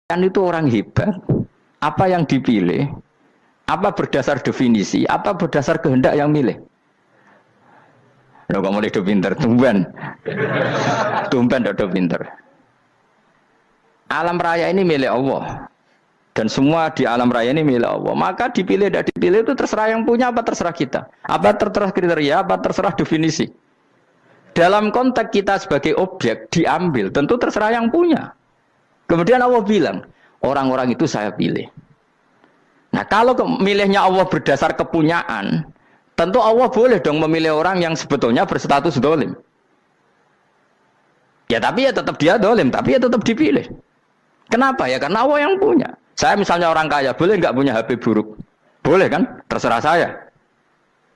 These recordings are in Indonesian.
Kan itu orang hebat. Apa yang dipilih? Apa berdasar definisi? Apa berdasar kehendak yang milih? Lo kamu udah pinter, tumben. Tumben udah pinter. Alam raya ini milik Allah. Dan semua di alam raya ini milik Allah. Maka dipilih tidak dipilih itu terserah yang punya apa terserah kita. Apa terserah kriteria, apa terserah definisi. Dalam konteks kita sebagai objek diambil, tentu terserah yang punya. Kemudian Allah bilang, orang-orang itu saya pilih. Nah kalau milihnya Allah berdasar kepunyaan, tentu Allah boleh dong memilih orang yang sebetulnya berstatus dolim. Ya tapi ya tetap dia dolim, tapi ya tetap dipilih. Kenapa ya? Karena Allah yang punya. Saya misalnya orang kaya, boleh nggak punya HP buruk? Boleh kan? Terserah saya.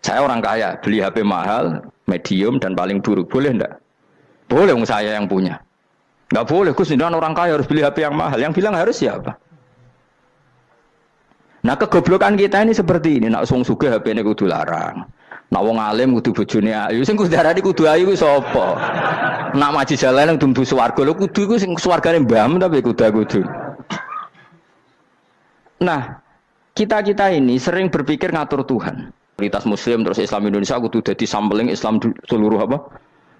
Saya orang kaya, beli HP mahal, medium dan paling buruk. Boleh enggak? Boleh saya yang punya. Nggak boleh, Gus, orang kaya harus beli HP yang mahal. Yang bilang harus siapa? Nah kegoblokan kita ini seperti ini. Nak wong sugih HP ini kudu larang. Nak wong alim kudu bojone ayu. Sing kudu darani kudu ayu ku sapa? Nak maji jalan yang tumbuh swarga lho kudu iku sing swargane mbam tapi kudu. Nah, kita ini sering berpikir ngatur Tuhan. Komunitas Muslim terus Islam Indonesia kudu dadi sampling Islam seluruh apa?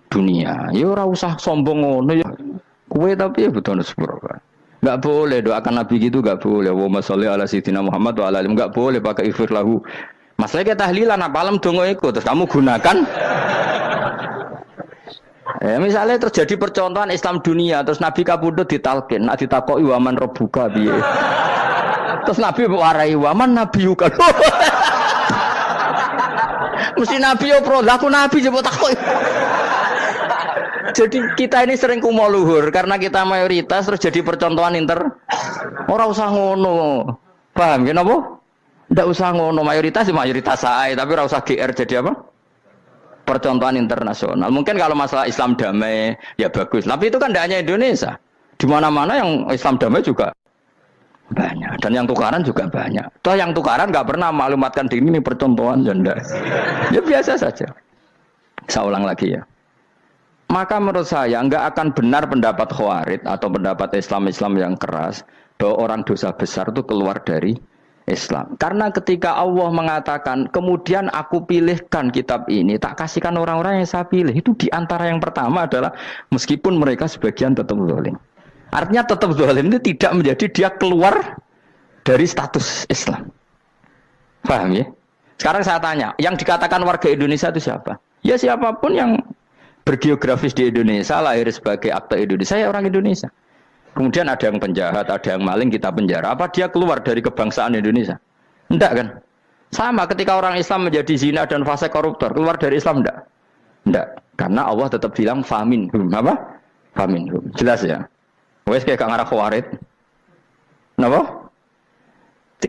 Dunia. Ya ora usah sombong ngono ya. Kowe tapi ya betul sepuro. Enggak boleh doakan Nabi gitu, enggak boleh. Allahumma sholli ala sayyidina Muhammad wa ala alihi. Enggak boleh pakai ighfir lahu. Masalah kita tahlilan apa alam donga iku terus kamu gunakan. Misalnya terjadi percontohan Islam dunia terus Nabi kapundhut ditalkin, nak ditakoki waman rabbuka piye. Terus Nabi warai waman nabiyuka. Mesti Nabi yo pro, lah aku Nabi coba takoki. Jadi kita ini sering kumo luhur karena kita mayoritas terus jadi percontohan ora usah ngono. Paham ya napa? Ndak usah ngono, mayoritas saya, tapi ora usah GR jadi apa? Percontohan internasional. Mungkin kalau masalah Islam damai ya bagus, tapi itu kan tidak hanya Indonesia. Di mana-mana yang Islam damai juga banyak dan yang tukaran juga banyak. Toh yang tukaran nggak pernah maklumatkan diri ini percontohan janda. Ya biasa saja. Saya ulang lagi ya. Maka menurut saya nggak akan benar pendapat Khawarij atau pendapat Islam yang keras bahwa orang dosa besar itu keluar dari Islam. Karena ketika Allah mengatakan, kemudian aku pilihkan kitab ini, tak kasihkan orang-orang yang saya pilih. Itu diantara yang pertama adalah meskipun mereka sebagian tetap zalim. Artinya tetap zalim itu tidak menjadi dia keluar dari status Islam. Paham ya? Sekarang saya tanya, yang dikatakan warga Indonesia itu siapa? Ya siapapun yang bergeografis di Indonesia, lahir sebagai akte Indonesia, ya orang Indonesia. Kemudian ada yang penjahat, ada yang maling, kita penjara. Apa dia keluar dari kebangsaan Indonesia? Enggak kan? Sama ketika orang Islam menjadi zina dan fasik koruptor, keluar dari Islam enggak? Enggak. Karena Allah tetap bilang famin. Apa? Famin. Jelas ya? Wes kayak ngarah Khawarij. Kenapa?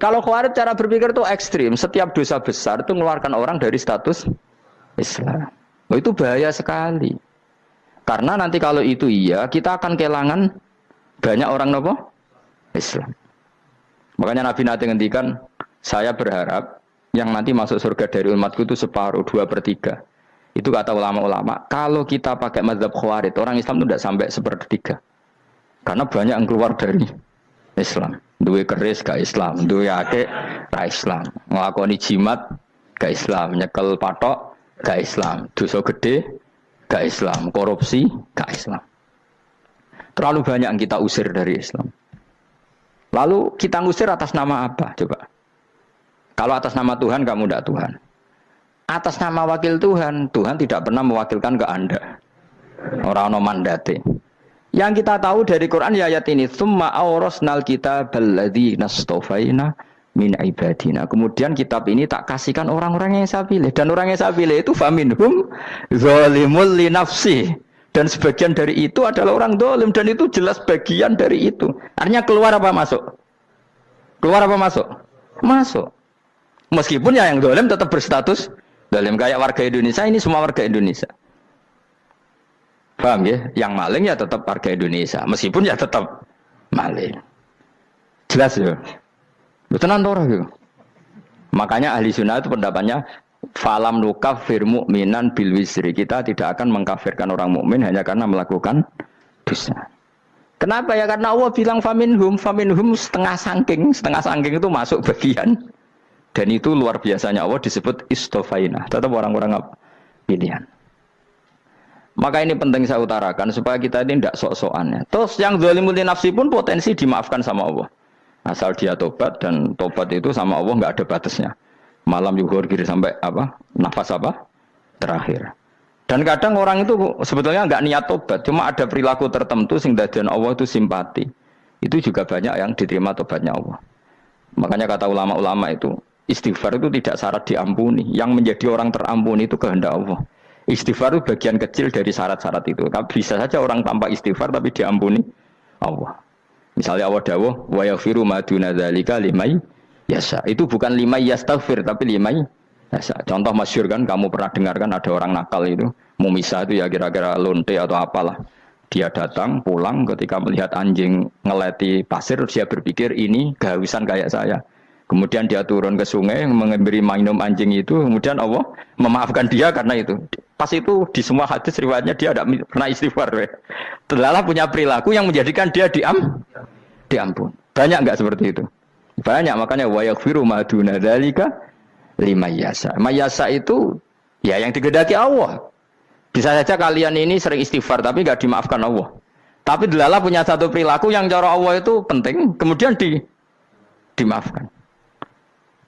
Kalau Khawarij cara berpikir itu ekstrim. Setiap dosa besar itu mengeluarkan orang dari status Islam. Oh, itu bahaya sekali. Karena nanti kalau itu iya, kita akan kehilangan banyak orang nopo Islam. Makanya Nabi nanti ngendikan, saya berharap yang nanti masuk surga dari umatku itu separuh, 2/3. Itu kata ulama-ulama. Kalau kita pakai mazhab Khawarij, orang Islam itu tidak sampai 1/3. Karena banyak yang keluar dari Islam. Duwe keris gak Islam, duwe akeh gak Islam, nglakoni jimat gak Islam, nyekel patok gak Islam, dosa gede gak Islam, korupsi gak Islam. Terlalu banyak yang kita usir dari Islam. Lalu kita ngusir atas nama apa? Coba. Kalau atas nama Tuhan, kamu tidak Tuhan. Atas nama wakil Tuhan, Tuhan tidak pernah mewakilkan ke Anda. Orang-orang mandate. Yang kita tahu dari Quran ya ayat ini, tsumma awrasnal kitabal ladzina astafaina min ibadina. Kemudian kitab ini tak kasihkan orang-orang yang saya pilih, dan orang yang saya pilih itu faminhum zalimul li nafsi, dan sebagian dari itu adalah orang zalim, dan itu jelas bagian dari itu. Artinya keluar apa masuk? Keluar apa masuk? Masuk. Meskipun ya yang zalim tetap berstatus zalim, kayak warga Indonesia ini semua warga Indonesia. Paham ya? Yang maling ya tetap warga Indonesia, meskipun ya tetap maling. Jelas ya? Betul ora gitu. Makanya ahli sunnah itu pendapatnya falam nukafir mu'minan bil wisri. Kita tidak akan mengkafirkan orang mukmin hanya karena melakukan dosa. Kenapa ya? Karena Allah bilang faminhum setengah sangking itu masuk bagian. Dan itu luar biasanya Allah disebut istofaina. Tetap orang-orang pilihan. Maka ini penting saya utarakan supaya kita ini tidak sok-sokan ya. Terus yang zalimul nafsi pun potensi dimaafkan sama Allah. Asal dia tobat, dan tobat itu sama Allah nggak ada batasnya. Malam yuhur kiri sampai apa? Nafas apa? Terakhir. Dan kadang orang itu sebetulnya nggak niat tobat, cuma ada perilaku tertentu sehingga dadian Allah itu simpati. Itu juga banyak yang diterima tobatnya Allah. Makanya kata ulama-ulama itu, istighfar itu tidak syarat diampuni. Yang menjadi orang terampuni itu kehendak Allah. Istighfar itu bagian kecil dari syarat-syarat itu. Tapi bisa saja orang tanpa istighfar tapi diampuni Allah. Misalnya Allah dawuh, wa yaghfiru ma duna dzalika limay yasha. Itu bukan limay yastaghfir tapi limay yasha. Contoh masyhur kan, kamu pernah dengar kan ada orang nakal itu, mumisa itu ya kira-kira lonte atau apalah. Dia datang pulang ketika melihat anjing ngeleti pasir, dia berpikir ini kehausan kayak saya. Kemudian dia turun ke sungai memberi minum anjing itu, kemudian Allah memaafkan dia karena itu. Pas itu di semua hadis riwayatnya dia tidak pernah istighfar. Terlalu punya perilaku yang menjadikan dia diampun. Banyak enggak seperti itu? Banyak, makanya wa yaghfiru ma duna dzalika liman yasha. Mayasa itu ya yang digedaki Allah. Bisa saja kalian ini sering istighfar tapi enggak dimaafkan Allah. Tapi delala punya satu perilaku yang cara Allah itu penting, kemudian dimaafkan.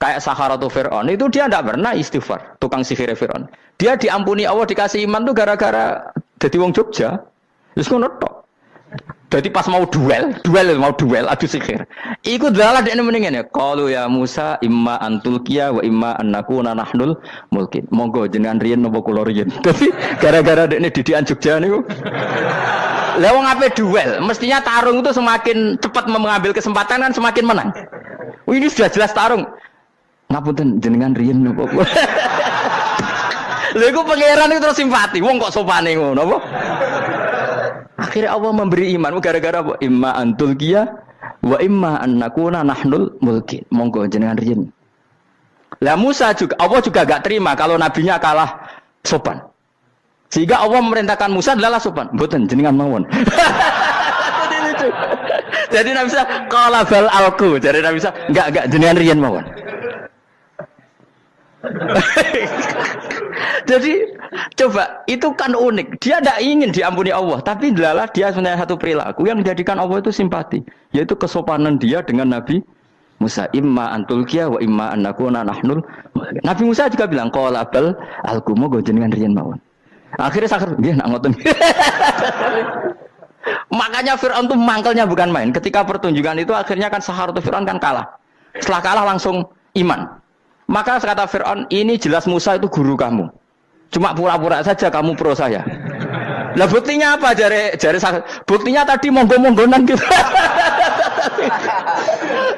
Kayak Saharatu Fir'aun, itu dia tidak pernah istighfar, tukang sihir Fir'aun. Dia diampuni Allah, dikasih iman tuh gara-gara jadi wong Jogja. Terus ngono tok. Jadi pas mau duel adu sihir. Iku dalah dekne mendingan ya. Qalu ya Musa imma antulqiya wa imma annakuna nahnul mulkin. Monggo jenengan riyen napa kula riyen. Dadi gara-gara dekne didikan Jogja niku. Lah wong ape duel, mestinya tarung itu semakin cepat mengambil kesempatan kan semakin menang. Ini sudah jelas tarung. Ngapunten jenengan riyen napa kula. Lha iku pangeran itu terus simpati. Wong kok sopane ngono apa? Akhirnya Allah memberi iman gara-gara apa? Imma antulqiya wa imma annakuna nahnul mulkin. Monggo jenengan riyen. Lah Musa juga Allah juga enggak terima kalau nabinya kalah sopan. Sehingga Allah memerintahkan Musa adalah sopan. Mboten jenengan mawon. Jadi Nabi Musa qala bal alqu. Jadi Nabi Musa enggak jenengan riyen mawon. Jadi coba itu kan unik. Dia tidak ingin diampuni Allah, tapi adalah dia punya satu perilaku yang menjadikan Allah itu simpati, yaitu kesopanan dia dengan Nabi Musa. Imma antulqiya wa imma annakuna nahnul. Nabi Musa juga bilang qala bal alqumu go jenengan riyen mawon. Akhirnya sakar nggih nak ngoten. Makanya Firaun itu mangkelnya bukan main. Ketika pertunjukan itu akhirnya kan Saharatu Firaun kan kalah. Setelah kalah langsung iman. Maka kata Fir'aun, ini jelas Musa itu guru kamu. Cuma pura-pura saja kamu pro saya. Lah buktinya apa? Jare buktinya tadi monggo-monggonan gitu.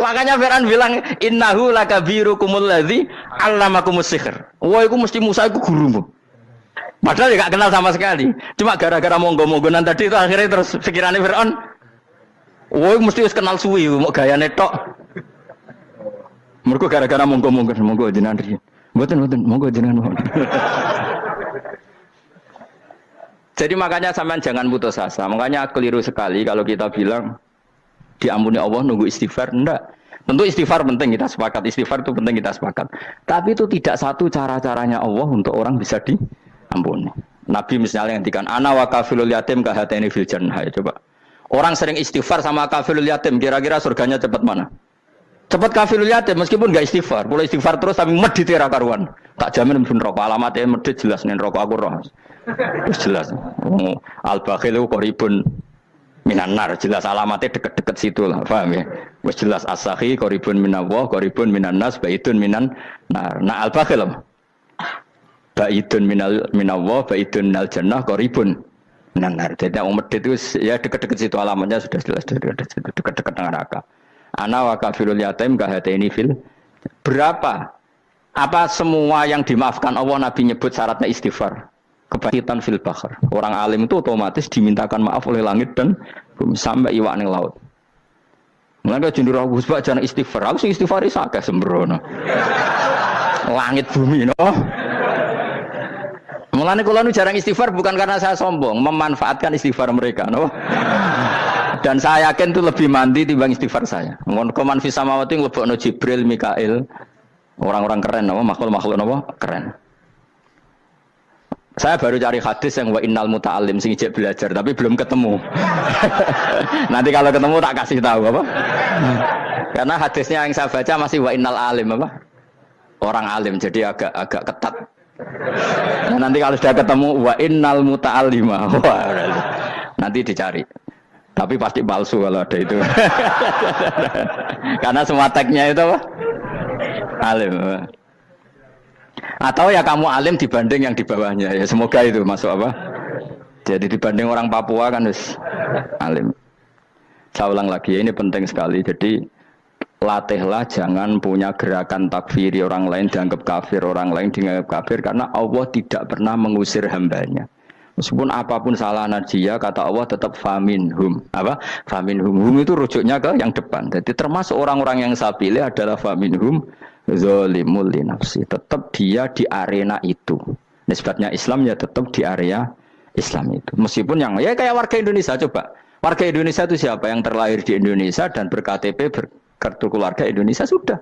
Makanya Fir'aun bilang, innahu lakabirukumul ladzi 'allamakumus sihr. Wah, itu mesti Musa itu gurumu. Padahal dia gak kenal sama sekali. Cuma gara-gara monggo-monggonan tadi itu akhirnya terus pikirannya Fir'aun, wah, mesti harus kenal suwi, mau gayane tok. Mergo gara-gara monggo jenengan riyen. Mboten monggo jenengan mohon. Jadi makanya sampean jangan putus asa. Makanya keliru sekali kalau kita bilang diampuni Allah nunggu istighfar. Enggak. Tentu istighfar penting, kita sepakat. Istighfar itu penting, kita sepakat. Tapi itu tidak satu cara-caranya Allah untuk orang bisa diampuni. Nabi misalnya ngendikan ana wa kafilul yatim ka hatani fil jannah. Coba. Orang sering istighfar sama kafilul yatim, kira-kira surganya cepat mana? Cepat kafirul yatim meskipun enggak istighfar, boleh istighfar terus tapi medit ra karuan. Tak jamin mlebu neraka, alamatnya medit jelas ning neraka aku roh. Wis jelas. Al bakhilu qaribun minan nar, jelas alamatnya deket-deket situ lah, paham ya? Wis jelas as-sakhi qaribun minallah, qaribun minan nas, baitun minan nar. Nah al bakhil baitun minallah, baitun minal jannah, qaribun minan nar. Jadi yang medit itu ya deket-deket situ alamatnya sudah jelas deket-deket neraka. Ana wa kafirul yatim kahataini fil. Berapa? Apa semua yang dimaafkan Allah Nabi nyebut syaratnya istighfar? Kebahitan fil bahr. Orang alim itu otomatis dimintakan maaf oleh langit dan bumi sampai iwak ning laut. Mulane jendur aku sebab jangan istighfar. Aku sing istighfar is akeh sembrono. Langit bumi no. Mulane kula nu jarang istighfar bukan karena saya sombong, memanfaatkan istighfar mereka no. Dan saya yakin itu lebih mandi timbang istighfar saya. Koman fi samawati nglebokno Jibril, Mikail. Orang-orang keren apa makhluk-makhluk apa keren. Saya baru cari hadis yang wa innal muta'allim sing ijek belajar tapi belum ketemu. Nanti kalau ketemu tak kasih tahu apa? Karena hadisnya yang saya baca masih wa innal alim apa? Orang alim jadi agak ketat. Nah, nanti kalau sudah ketemu wa innal muta'allima. Wah, nanti dicari. Tapi pasti palsu kalau ada itu. Karena semua tagnya itu apa? Alim. Atau ya kamu alim dibanding yang di bawahnya. Ya semoga itu masuk apa? Jadi dibanding orang Papua kan harus alim. Saya ulang lagi, ini penting sekali. Jadi latihlah jangan punya gerakan takfiri orang lain dianggap kafir, orang lain dianggap kafir, karena Allah tidak pernah mengusir hambanya. Meskipun apapun salah dia, kata Allah tetap faminhum. Apa? Faminhum. Hum itu rujuknya ke yang depan. Jadi termasuk orang-orang yang saya pilih adalah faminhum zalimul li nafsi. Tetap dia di arena itu. Nisbatnya Islam ya tetap di area Islam itu. Meskipun yang ya kayak warga Indonesia coba. Warga Indonesia itu siapa? Yang terlahir di Indonesia dan ber-KTP berkartu keluarga Indonesia sudah.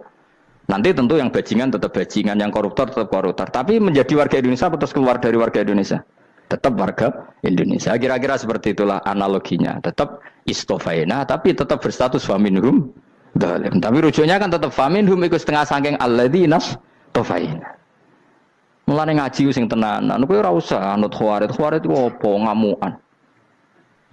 Nanti tentu yang bajingan tetap bajingan, yang koruptor tetap koruptor. Tapi menjadi warga Indonesia terus keluar dari warga Indonesia. Tetap warga Indonesia. Kira-kira seperti itulah analoginya. Tetap istofaina, tapi tetap berstatus faminhum dalim. Tapi rujuknya kan tetap faminhum ikut setengah sangking alladzina tofaina. Mulane ngaji sing tenanan. Kowe ora usah anut khawarit. Khawarit itu apa? Ngamukan.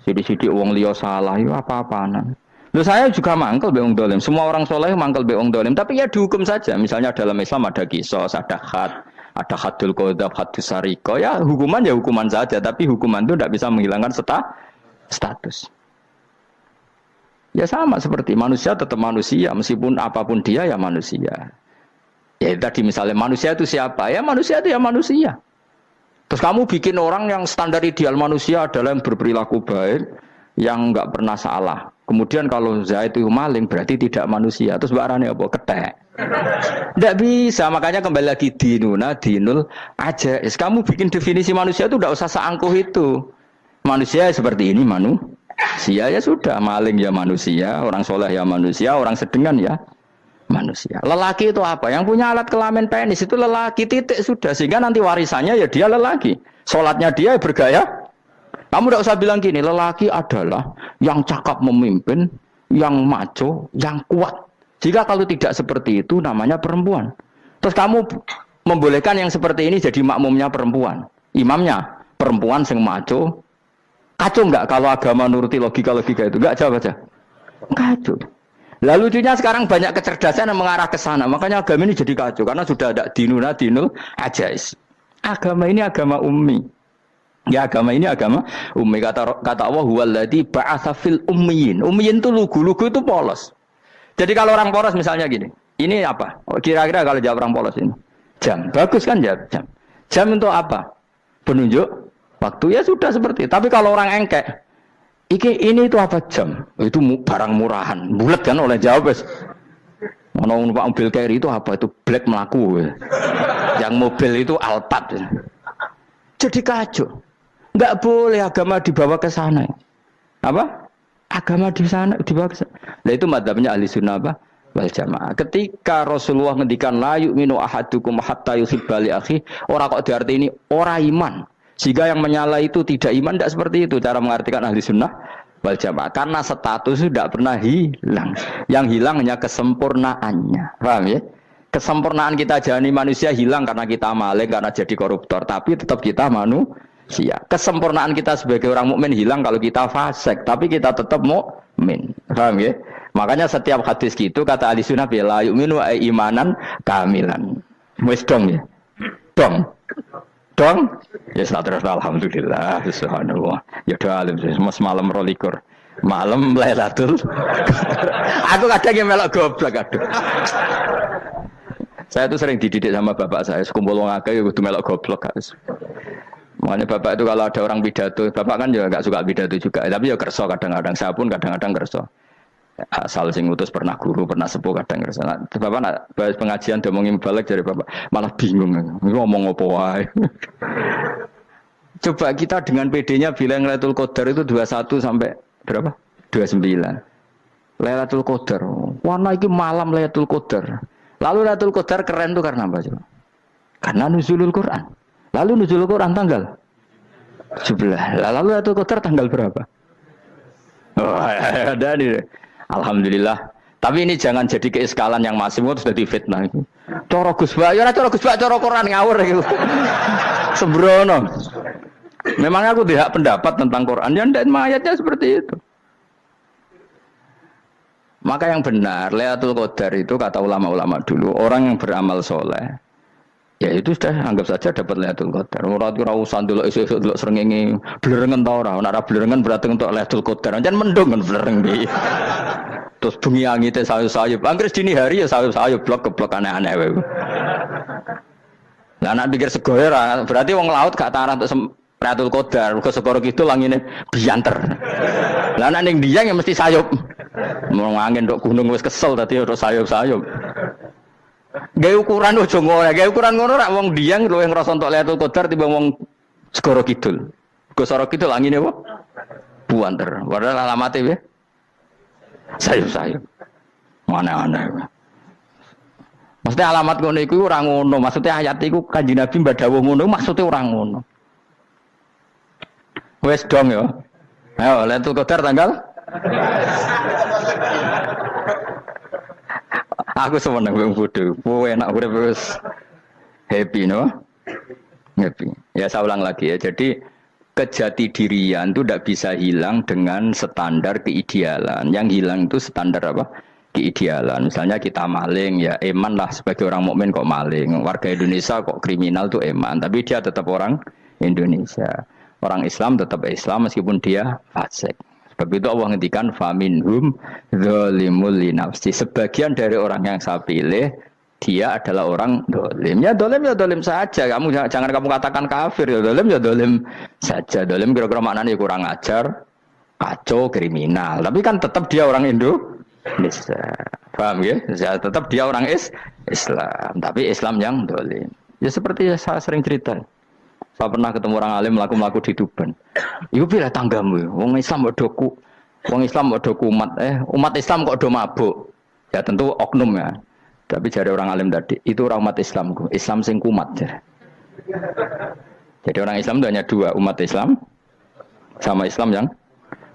Sidik-sidik wong liya salah itu apa-apaan. Loh saya juga mangkel be wong dolim. Semua orang soleh mangkel be wong dolim. Tapi ya dihukum saja. Misalnya dalam Islam ada kisos, ada had. Ada hadul qadzaf, hadus sariko, ya hukuman saja, tapi hukuman itu tidak bisa menghilangkan status. Ya sama seperti manusia tetap manusia, meskipun apapun dia ya manusia. Ya tadi misalnya manusia itu siapa? Ya manusia itu ya manusia. Terus kamu bikin orang yang standar ideal manusia adalah yang berperilaku baik, yang nggak pernah salah. Kemudian kalau Zaid itu maling berarti tidak manusia. Terus barangnya apa? Ketek. Tidak bisa, makanya kembali lagi dinul aja. Kamu bikin definisi manusia itu tidak usah seangkuh itu. Manusia seperti ini manusia ya sudah, maling ya manusia, orang soleh ya manusia, orang sedengan ya manusia. Lelaki itu apa? Yang punya alat kelamin penis itu lelaki, titik sudah. Sehingga nanti warisannya ya dia lelaki. Sholatnya dia bergaya. Kamu tidak usah bilang gini, lelaki adalah yang cakap memimpin, yang maco, yang kuat. Jika kalau tidak seperti itu namanya perempuan. Terus kamu membolehkan yang seperti ini jadi makmumnya perempuan. Imamnya perempuan sing maco. Kacau enggak kalau agama nuruti logika-logika itu? Enggak jawab aja. Kacau. Lalu lucunya sekarang banyak kecerdasan yang mengarah ke sana. Makanya agama ini jadi kacau. Karena sudah ada dinul ajais. Agama ini agama ummi. Ya agama ini agama ummi. Kata Allah huwallazi ba'atsa fil ummiyin. Ummiyin itu lugu itu polos. Jadi kalau orang polos misalnya gini, ini apa? Kira-kira kalau jawab orang polos ini, jam. Bagus kan jawab jam. Jam untuk apa? Penunjuk waktu ya sudah seperti. Tapi kalau orang engkek, ini itu apa jam? Itu barang murahan. Bulat kan oleh jawab. Mau numpak mobil carry itu apa? Itu black melaku. Yang mobil itu Alphard. Jadi kacau. Enggak boleh agama dibawa ke sana. Apa? Agama di sana dibawa ke sana. Nah itu madzhabnya ahli sunnah apa? Wal jamaah. Ketika Rasulullah ngendikan la yu'minu ahadukum hatta yuhibba li akhi, ora kok diarti ini ora iman. Jika yang menyala itu tidak iman, tidak seperti itu cara mengartikan ahli sunnah wal jamaah. Karena status itu tidak pernah hilang. Yang hilang hanya kesempurnaannya. Paham ya? Kesempurnaan kita jalani manusia hilang karena kita maling, karena jadi koruptor. Tapi tetap kita manusia. Kesempurnaan kita sebagai orang mukmin hilang kalau kita fasik, tapi kita tetap mukmin. Paham ya? Makanya setiap hadis gitu kata ahli sunnah la yu'minu imanan kamilan. Wis dong ya. Dong. Ya terus alhamdulillah subhanallah. Ya doa alim semalam 22. Malam Lailatul. Aku kadang yang melok goblok aduh. Saya tuh sering dididik sama bapak saya, sekumpul wong akeh ya kudu melok goblok guys. Makanya bapak itu kalau ada orang pidato, bapak kan juga enggak suka pidato juga, tapi ya kerso kadang-kadang, saya pun kadang-kadang kerso. Asal sing ngutus pernah guru, pernah sepuh kadang kerso. Nah, bapak nak bahas pengajian ngomongin balik dari bapak, malah bingung ngomong apa wae. Coba kita dengan PD-nya bilang Lailatul Qadar itu 21 sampai berapa? 29. Lailatul Qadar. Warna iki malam Lailatul Qadar. Lalu Lailatul Qadar keren tuh karena apa coba? Karena nuzulul Quran. Lalu nuzulul Quran tanggal 17. Lalu Lailatul Qadar tanggal berapa? Oh, ada nih. Alhamdulillah. Tapi ini jangan jadi keiskalan yang masih itu sudah difitnah itu. Cara Gus Bak, ya cara Gus Bak, cara Quran ngawur gitu. Sembrono. Memang aku tidak pendapat tentang Quran, ya dan ayatnya seperti itu. Maka yang benar, Lailatul Qadar itu kata ulama-ulama dulu, orang yang beramal soleh, ya itu sudah anggap saja dapat Lailatul Qadar. Ora usah ndelok esuk-esuk ndelok srengenge blerengen ta ora. Nek ora blerengen berarti untuk Lailatul Qadar. Jan mendung kan blereng iki. Terus bengi angite sayup-sayup. Anggere dini hari ya sayup-sayup blok-blok aneh-aneh wae. Lah nek pikir segoyo ora, berarti wong laut gak tarah untuk Lailatul Qadar. Mergo segoro kidul langine bianter. Lah nek ning Dieng ya mesti sayup. Mau angin tok gunung wis kesel dadi ora sayup-sayup. Gawe ukuran ojo ngono, gawe ukuran ngono rak wong Dieng luwih ngrasa entuk Lailatul Qadar timbang wong segoro kidul. Go segoro kidul angine apa? Buanter. Padahal alamate piye? Sayup-sayup. Mana-mana. Maksudnya alamat ngono iku ora ngono, maksudnya ayat iku Kanjeng Nabi mbadhawuh ngono, maksudnya ora ngono. Wes dong ya. Ayo Lailatul Qadar tanggal aku seneng wong bodoh. Enak urip wis happy no. Happy. Ya saya ulang lagi ya. Jadi kejati dirian itu tidak bisa hilang dengan standar keidealan. Yang hilang itu standar apa? Keidealan. Misalnya kita maling, ya eman lah sebagai orang mukmin kok maling. Warga Indonesia kok kriminal tuh eman, tapi dia tetap orang Indonesia. Orang Islam tetap Islam meskipun dia fasik. Sebab itu Allah ngendikan faminhum zalimul linafsi. Sebagian dari orang yang saya pilih dia adalah orang dolim. Ya dolim saja. Kamu jangan kamu katakan kafir. Ya dolim saja. Dolim kira-kira maknanya kurang ajar, kacau, kriminal. Tapi kan tetap dia orang Indonesia. Paham ya? Ya tetap dia orang Islam. Tapi Islam yang dolim. Ya seperti saya sering cerita. Saya pernah ketemu orang alim melaku-melaku di Tuban. Iku pilih tanggamu. Wong Islam kok doku. Wong Islam kok doku umat Islam kok do mabuk. Ya tentu oknum ya. Tapi jari orang alim tadi, itu orang umat Islamku. Islam sing kumat. Jadi orang Islam itu hanya dua, umat Islam sama Islam yang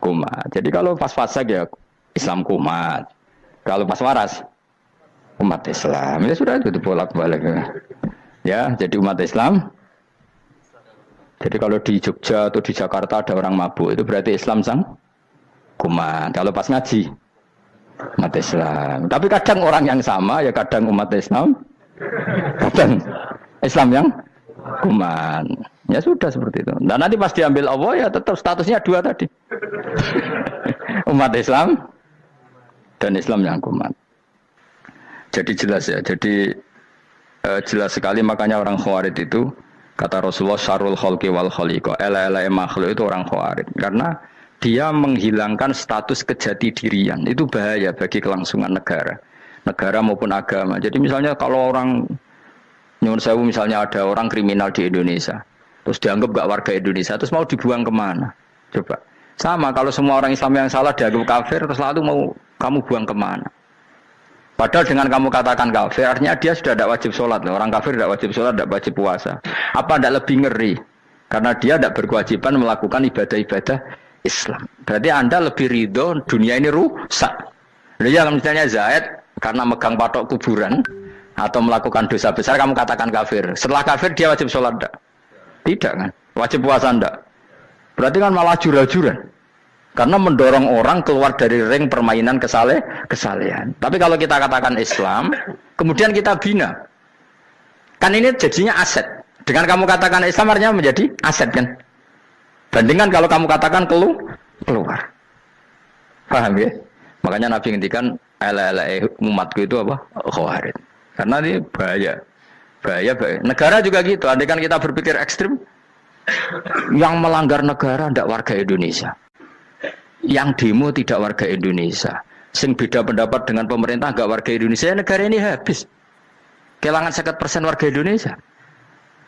kumat. Jadi kalau pas fasik ya Islam kumat. Kalau pas waras umat Islam. Ya sudah itu bolak-balik. Ya, jadi umat Islam. Jadi kalau di Jogja atau di Jakarta ada orang mabuk, itu berarti Islam sang kumat. Kalau pas ngaji umat Islam. Tapi kadang orang yang sama ya kadang umat Islam, kadang Islam yang kuman. Ya sudah seperti itu. Dan nanti pas diambil Allah ya tetap statusnya dua tadi. Umat Islam dan Islam yang kuman. Jadi jelas ya. Jadi jelas sekali makanya orang Khawarij itu kata Rasulullah syarrul khalqi wal khaliqa. Ela-ela makhluk itu orang Khawarij karena dia menghilangkan status kejati dirian. Itu bahaya bagi kelangsungan negara maupun agama. Jadi misalnya kalau orang nyuwun sewu misalnya ada orang kriminal di Indonesia, terus dianggap gak warga Indonesia, terus mau dibuang kemana? Coba. Sama kalau semua orang Islam yang salah dianggap kafir, terus lalu mau kamu buang kemana? Padahal dengan kamu katakan kafir, artinya dia sudah tidak wajib sholat. Orang kafir tidak wajib sholat, tidak wajib puasa. Apa tidak lebih ngeri? Karena dia tidak berkewajiban melakukan ibadah-ibadah Islam. Berarti Anda lebih ridho dunia ini rusak. Ya misalnya Zaid karena megang patok kuburan atau melakukan dosa besar kamu katakan kafir. Setelah kafir dia wajib sholat enggak? Tidak kan? Wajib puasa enggak? Berarti kan malah jura-jura. Karena mendorong orang keluar dari ring permainan kesalehan. Tapi kalau kita katakan Islam, kemudian kita bina. Kan ini jadinya aset. Dengan kamu katakan Islam artinya menjadi aset kan? Bandingkan kalau kamu katakan keluar. Paham ya? Makanya Nabi ngendikan ala umatku itu apa? Khawarij. Karena ini bahaya. Bahaya. Negara juga gitu. Andai kan kita berpikir ekstrim, yang melanggar negara tidak warga Indonesia. Yang demo tidak warga Indonesia. Sing beda pendapat dengan pemerintah enggak warga Indonesia, negara ini habis. Kehilangan 50% warga Indonesia.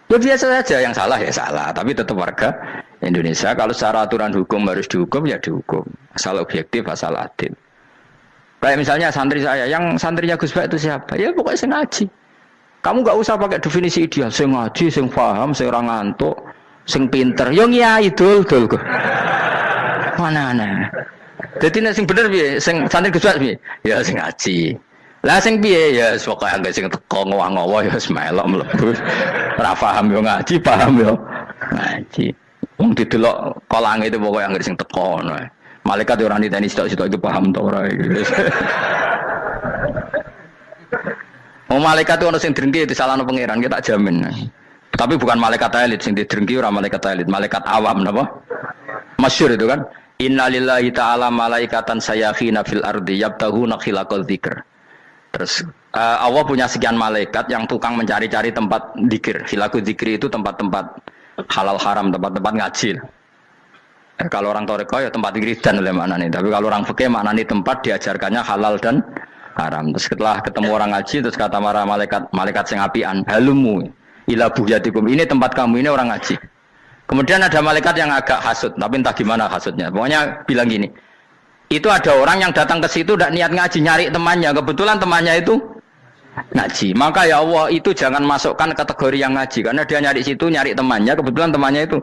Ya biasa saja, yang salah ya salah, tapi tetap warga Indonesia. Kalau secara aturan hukum harus dihukum ya dihukum, asal objektif, asal adil. Kayak misalnya santri saya, yang santrinya Gus Bak itu siapa? Ya pokoknya sing ngaji. Kamu nggak usah pakai definisi ideal, sing ngaji, sing paham, sing ora ngantuk, sing pinter. Yo ngiyai dul kok. Mana aneh. Jadi nek sing bener piye? Sing santri Gus Bak piye? Ya sing ngaji. Lah sing piye ya pokoke anggere sing teko ngowah-ngowah ya wis melok mlebu. Ora paham yo ngaji, paham yo ngaji. Wong didelok kolange itu pokoke anggere sing teko ngono. Malaikat ora niteni sitok-sitok itu paham to ora iki. Oh malaikat itu ono sing drengki disalahno pangeran kita jamin. Tapi bukan malaikat elit sing didrengki ora malaikat elit, malaikat awam napa? Masyhur itu kan. Innalillahi ta'ala malaikatan sayakhina fil ardi yabtahuna khilaqal dzikr. Terus Allah punya sekian malaikat yang tukang mencari-cari tempat dzikir. Khilaqul dzikri itu tempat-tempat halal haram, tempat-tempat ngaji. Kalau orang toreko ya tempat wiridan oleh mana nih. Tapi kalau orang fikih mana nih tempat diajarkannya halal dan haram. Terus setelah ketemu orang ngaji terus kata para malaikat sing apian, halumu ila buhyatikum. Ini tempat kamu, ini orang ngaji. Kemudian ada malaikat yang agak hasud, tapi entah gimana hasudnya. Pokoknya bilang gini, itu ada orang yang datang ke situ tidak niat ngaji, nyari temannya. Kebetulan temannya itu ngaji. Maka ya Allah itu jangan masukkan kategori yang ngaji, karena dia nyari situ, nyari temannya. Kebetulan temannya itu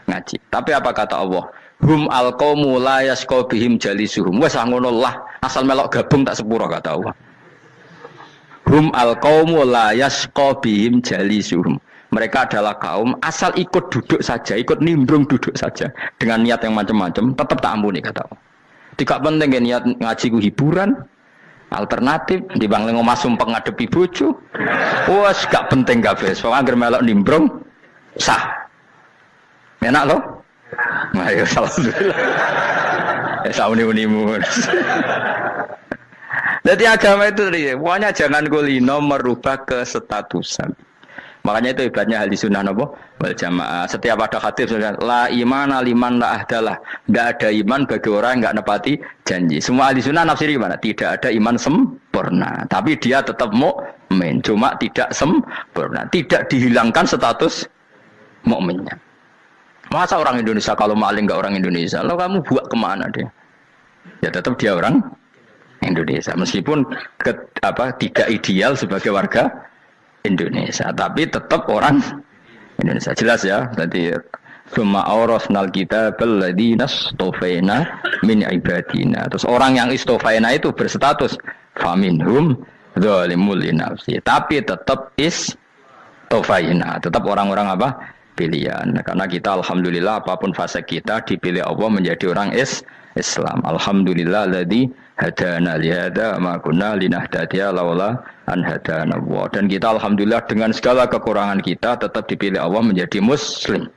ngaji. Tapi apa kata Allah? Hum alqaumu la yasqa bihim jalisuhum. Wes ngono lah, asal melok gabung tak sepuro kata Allah. Hum alqaumu la yasqa bihim jalisuhum. Mereka adalah kaum asal ikut duduk saja, ikut nimbrung duduk saja dengan niat yang macam-macam, tetap tak ampuni kata Allah. Tidak penting ya niat ngaji ku hiburan, alternatif di bang lengo masum pengadepi bojo. Wes gak penting kabeh. Soale anggere melok nimbrung sah. Enak loh? Nah, ya alhamdulillah. Ya sauni-unimu. Jadi agama itu pokoknya jangan kulino merubah kesestatusan. Makanya itu hebatnya ahli sunnah napa wal jamaah. Setiap ada hadis la iman liman la ahdalah. Tidak ada iman bagi orang yang enggak nepati janji. Semua ahli sunnah nafsiri gimana? Tidak ada iman sempurna, tapi dia tetap mukmin, cuma tidak sempurna. Tidak dihilangkan status mukminnya. Masa orang Indonesia kalau maling enggak orang Indonesia? Lo kamu buat kemana dia? Ya tetap dia orang Indonesia meskipun tidak ideal sebagai warga Indonesia, tapi tetap orang Indonesia. Jelas ya. Jadi summa awrasnal kitabal ladzina istofaina min ibadina. Terus orang yang istofaina itu berstatus faminhum zalimul linafsi. Tapi tetap istofaina, tetap orang-orang apa? Pilihan. Karena kita alhamdulillah apapun fase kita dipilih Allah menjadi orang Islam. Alhamdulillah alladzi hadana li hadza ma kunna linahtadiya laula an hadana Allah. Dan kita alhamdulillah dengan segala kekurangan kita tetap dipilih Allah menjadi muslim.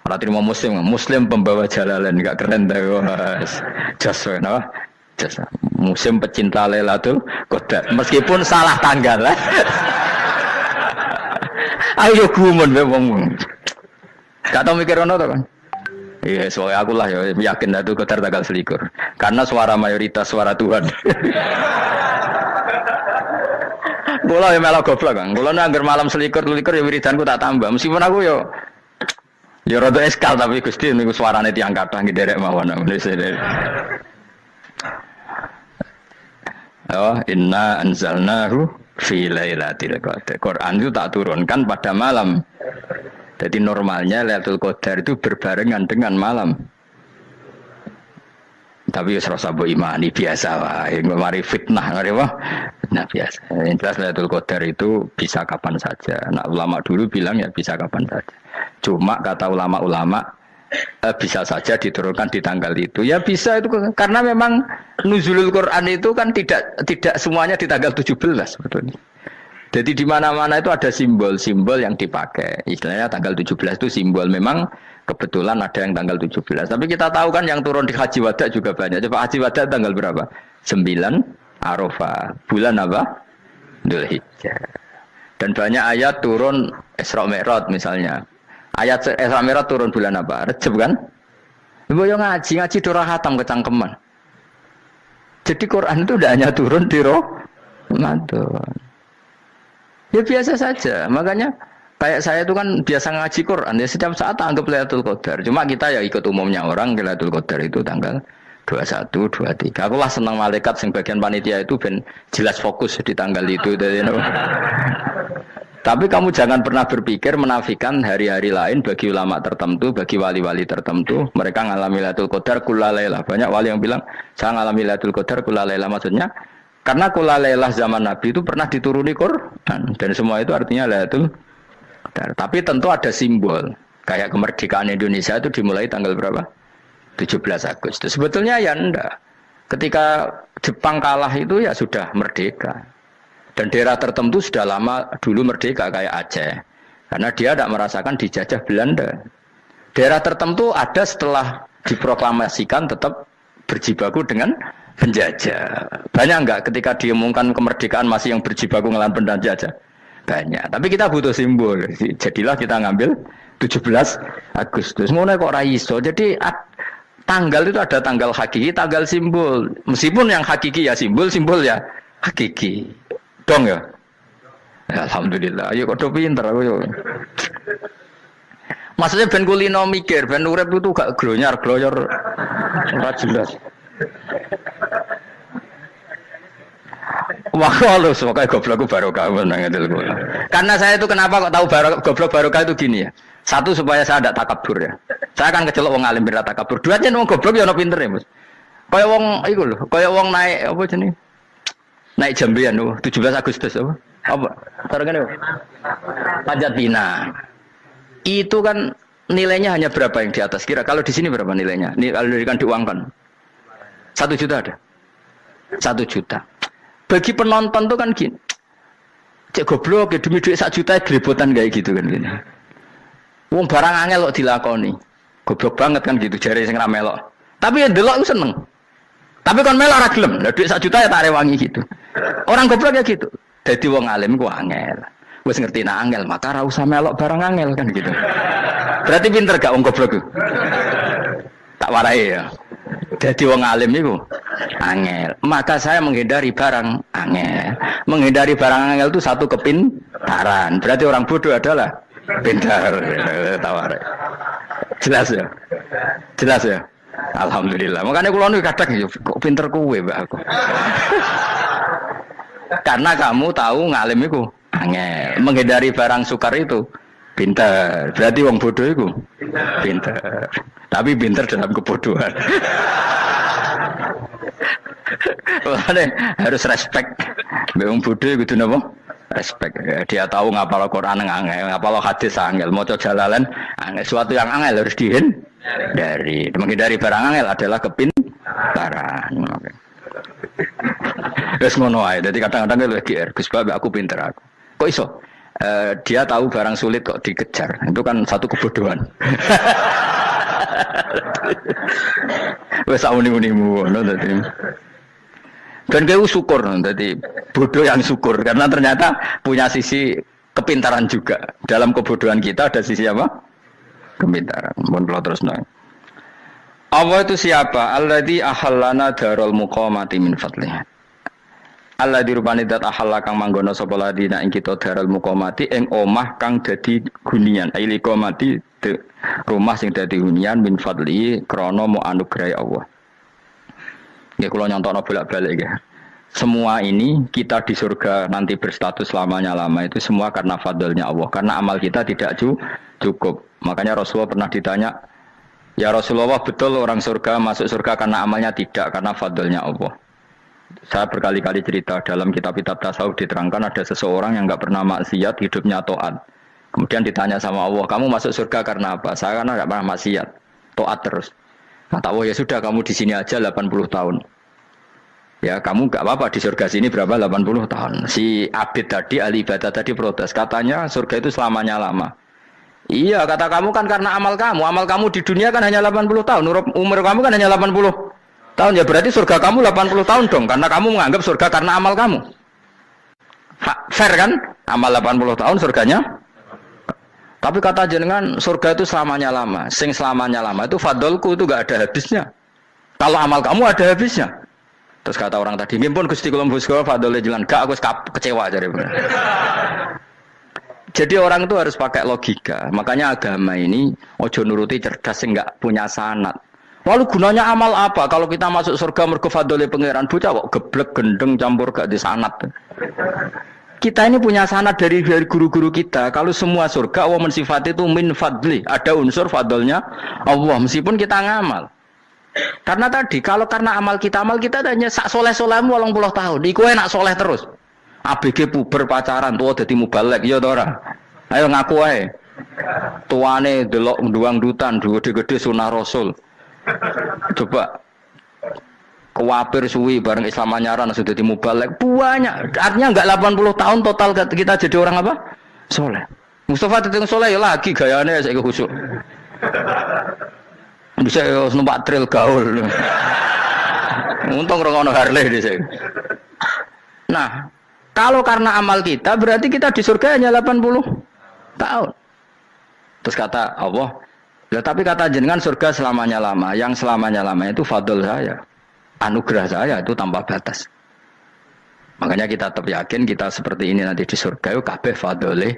Ora terima muslim pembawa jalalain, enggak keren ta Mas. Jas napa? Jas. Muslim pecinta Lailatul Qadar. Meskipun salah tanggal. Ayo gumun wae wong. Gak tau mikir ono to kan? Iya, soalnya aku lah ya yakin itu Qadar tanggal 21. Karena suara mayoritas suara Tuhan. Kula ya melok goblok kan. Kula nek malam 21 ya wiridanku tak tambah. Meskipun aku ya rada eskal tapi Gusti niku suarane tiyang kathah nderek mawon. Oh, inna anzalnahu fi lailatul qadar. Quran itu tak turunkan pada malam. Jadi normalnya Lailatul Qadar itu berbarengan dengan malam. Tapi wis rasa mbok imani biasa wae, mari fitnah ngene wah. Nah biasa. Yang jelas Lailatul Qadar itu bisa kapan saja. Nah ulama dulu bilang ya bisa kapan saja. Cuma kata ulama-ulama bisa saja diturunkan di tanggal itu. Ya bisa itu karena memang nuzulul Quran itu kan tidak semuanya di tanggal 17 sebetulnya. Jadi di mana-mana itu ada simbol-simbol yang dipakai. Istilahnya tanggal 17 itu simbol. Memang kebetulan ada yang tanggal 17. Tapi kita tahu kan yang turun di Haji Wada juga banyak. Coba Haji Wada tanggal berapa? 9 Arafah. Bulan apa? Dzulhijjah. Dan banyak ayat turun Isra Mi'raj misalnya. Ayat Isra Mi'raj turun bulan apa? Rejab kan? Ibu yang ngaji dora khatam kecangkeman. Jadi Quran itu tidak hanya turun di Ramadan. Ya biasa saja, makanya Kayak saya itu kan biasa ngaji Quran ya setiap saat anggap Lailatul Qadar. Cuma kita ya ikut umumnya orang Lailatul Qadar itu tanggal 21, 23. Aku lah senang malaikat sing bagian panitia itu ben jelas fokus di tanggal itu. Tapi kamu jangan pernah berpikir menafikan hari-hari lain bagi ulama tertentu, bagi wali-wali tertentu. Mereka ngalami Lailatul Qadar kullailah. Banyak wali yang bilang saya ngalami Lailatul Qadar kullailah, maksudnya karena kullailah zaman Nabi itu pernah dituruni Quran dan semua itu artinya Lailatul Qadar. Tapi tentu ada simbol. Kayak kemerdekaan Indonesia itu dimulai tanggal berapa? 17 Agustus. Sebetulnya ya enggak. Ketika Jepang kalah itu ya sudah merdeka. Dan daerah tertentu sudah lama dulu merdeka kayak Aceh. Karena dia tidak merasakan dijajah Belanda. Daerah tertentu ada setelah diproklamasikan tetap berjibaku dengan penjajah. Banyak enggak ketika diumumkan kemerdekaan masih yang berjibaku ngelawan penjajah? Banyak. Tapi kita butuh simbol. Jadilah kita ngambil 17 Agustus. Ngono kok ra iso. Jadi tanggal itu ada tanggal hakiki, tanggal simbol. Meskipun yang hakiki ya simbol, simbol ya hakiki. Dong ya. Alhamdulillah. Ayo kok pinter aku yo. Maksudnya ben kulino mikir, ben urip itu gak glonyar-glonyor ora jelas. Wah, lu pokoknya goblokku barokah menang itu. Karena saya itu kenapa kok tahu goblok barokah itu gini ya. Satu supaya saya tidak takabur ya. Saya akan kecelok wong alim berat takabur. Dua aja wong goblok ya ono pinter ya, Mas. Kaya wong iku lho, kaya wong naik apa jenenge? Naik jambian lho, 17 Agustus apa? Apa? Tarengane apa? Panjat Pinang. Itu kan nilainya hanya berapa yang di atas kira? Kalau di sini berapa nilainya? Kalau diberikan diuangkan. 1 juta ada. 1 juta. Bagi penonton tuh kan gini, cek goblok ya demi duit 1 juta geribotan kayak gitu kan gini. Wong barang angel kok dilakoni, goblok banget kan gitu jari sing ra melok. Tapi ya delok seneng. Tapi kon melok ora gelem. Lah duit 1 juta ya tak rewangi gitu. Orang goblok ya gitu. Dadi wong alim ku angel. Wis ngerti nak angel maka ora usah melok barang angel kan gitu. Berarti pinter gak wong goblok ku? Tak warai ya. Jadi wong alim niku angel. Maka saya menghindari barang angel. Menghindari barang angel itu satu kepintaran. Berarti orang bodoh adalah pintar. Tawar. Jelas ya? Jelas ya? Alhamdulillah. Makanya kula niku kadang kok pinter kowe, Mbak aku. Karena kamu tahu ngalim iku angel. Menghindari barang sukar itu pintar. Berarti wong bodoh iku pintar. Tapi pintar dalam kebodohan. Makanya harus respect. Wong bodoh kudu napa? Respect. Dia tahu ngapal Quran angel, ngapal hadis angel, maca jalalan angel. Suatu yang angel harus dihindari. Menghindari barang angel adalah kepintaran. Wes ngono ae. Dadi kadang-kadang lho GR, Gus Bab aku pinter aku. Kok iso? Dia tahu barang sulit kok dikejar. Itu kan satu kebodohan. Wes uni-unimu ngono dadi. Dan kayak syukur dadi bodoh yang syukur karena ternyata punya sisi kepintaran juga. Dalam kebodohan kita ada sisi apa? Kepintaran. Mohon kula terusno. Allah itu siapa? Alladzi ahallana darul muqamati min fadlih. Alladzi rupane dat ahalla kang manggono sapa ladina ing kita darul muqamati ing omah kang dadi hunian. Aili qamati rumah sing dadi hunian min fadli krana mu anugerah Allah. Nggih kula nyontokno bolak-balik nggih. Semua ini kita di surga nanti berstatus lamanya-lama itu semua karena fadlnya Allah. Karena amal kita tidak cukup. Makanya Rasulullah pernah ditanya, "Ya Rasulullah, betul orang surga masuk surga karena amalnya tidak, karena fadlnya Allah?" Saya berkali-kali cerita dalam kitab-kitab tasawuf diterangkan ada seseorang yang enggak pernah maksiat, hidupnya taat. Kemudian ditanya sama Allah, "Kamu masuk surga karena apa?" "Saya karena enggak pernah maksiat, taat terus." Kata Allah, "Ya sudah kamu di sini aja 80 tahun." Ya kamu enggak apa-apa di surga sini berapa 80 tahun. Si Abid tadi, ahli ibadah tadi protes. Katanya surga itu selamanya lama. Iya, kata kamu kan karena amal kamu. Amal kamu di dunia kan hanya 80 tahun. Umur kamu kan hanya 80 tahun. Ya berarti surga kamu 80 tahun dong. Karena kamu menganggap surga karena amal kamu. Fair kan? Amal 80 tahun surganya. Tapi kata jenengan surga itu selamanya lama. Sing selamanya lama itu fadolku itu gak ada habisnya. Kalau amal kamu ada habisnya. Terus kata orang tadi, "Ngimpun Gusti kula mbusga fadole jalan." Gak, aku kecewa jare. Jadi orang itu harus pakai logika. Makanya agama ini ojo nuruti cerdas sing enggak punya sanad. Lalu gunanya amal apa? Kalau kita masuk surga mergo fadhole pangeran, bocah kok geblek gendeng campur gak di sanad. Kita ini punya sanad dari guru-guru kita. Kalau semua surga wa mensifat itu min fadli, ada unsur fadlnya Allah meskipun kita ngamal. Karena tadi kalau karena amal kita hanya sak soleh-solehmu 80 tahun. Iku enak soleh terus. ABG puber pacaran tua dadi mubalek ya to ora. Ayo ngaku ae. Tuane delok nduang-dutan gede-gede sunah Rasul. Coba kewapir suwi bareng Islam anyaran sudah dadi mubalek banyak. Artinya enggak 80 tahun total kita jadi orang apa? Soleh. Mustafa teteng soleh ya lagi gayane saiki khusuk. Bisa numpak trail gaul. Untung ora ono Harley dhisik. Nah, kalau karena amal kita, berarti kita di surga hanya 80 tahun. Terus kata Allah, ya, tapi kata jenengan surga selamanya lama. Yang selamanya lama itu fadl saya. Anugerah saya itu tanpa batas. Makanya kita tetap yakin kita seperti ini nanti di surga, yuk kabeh fadlih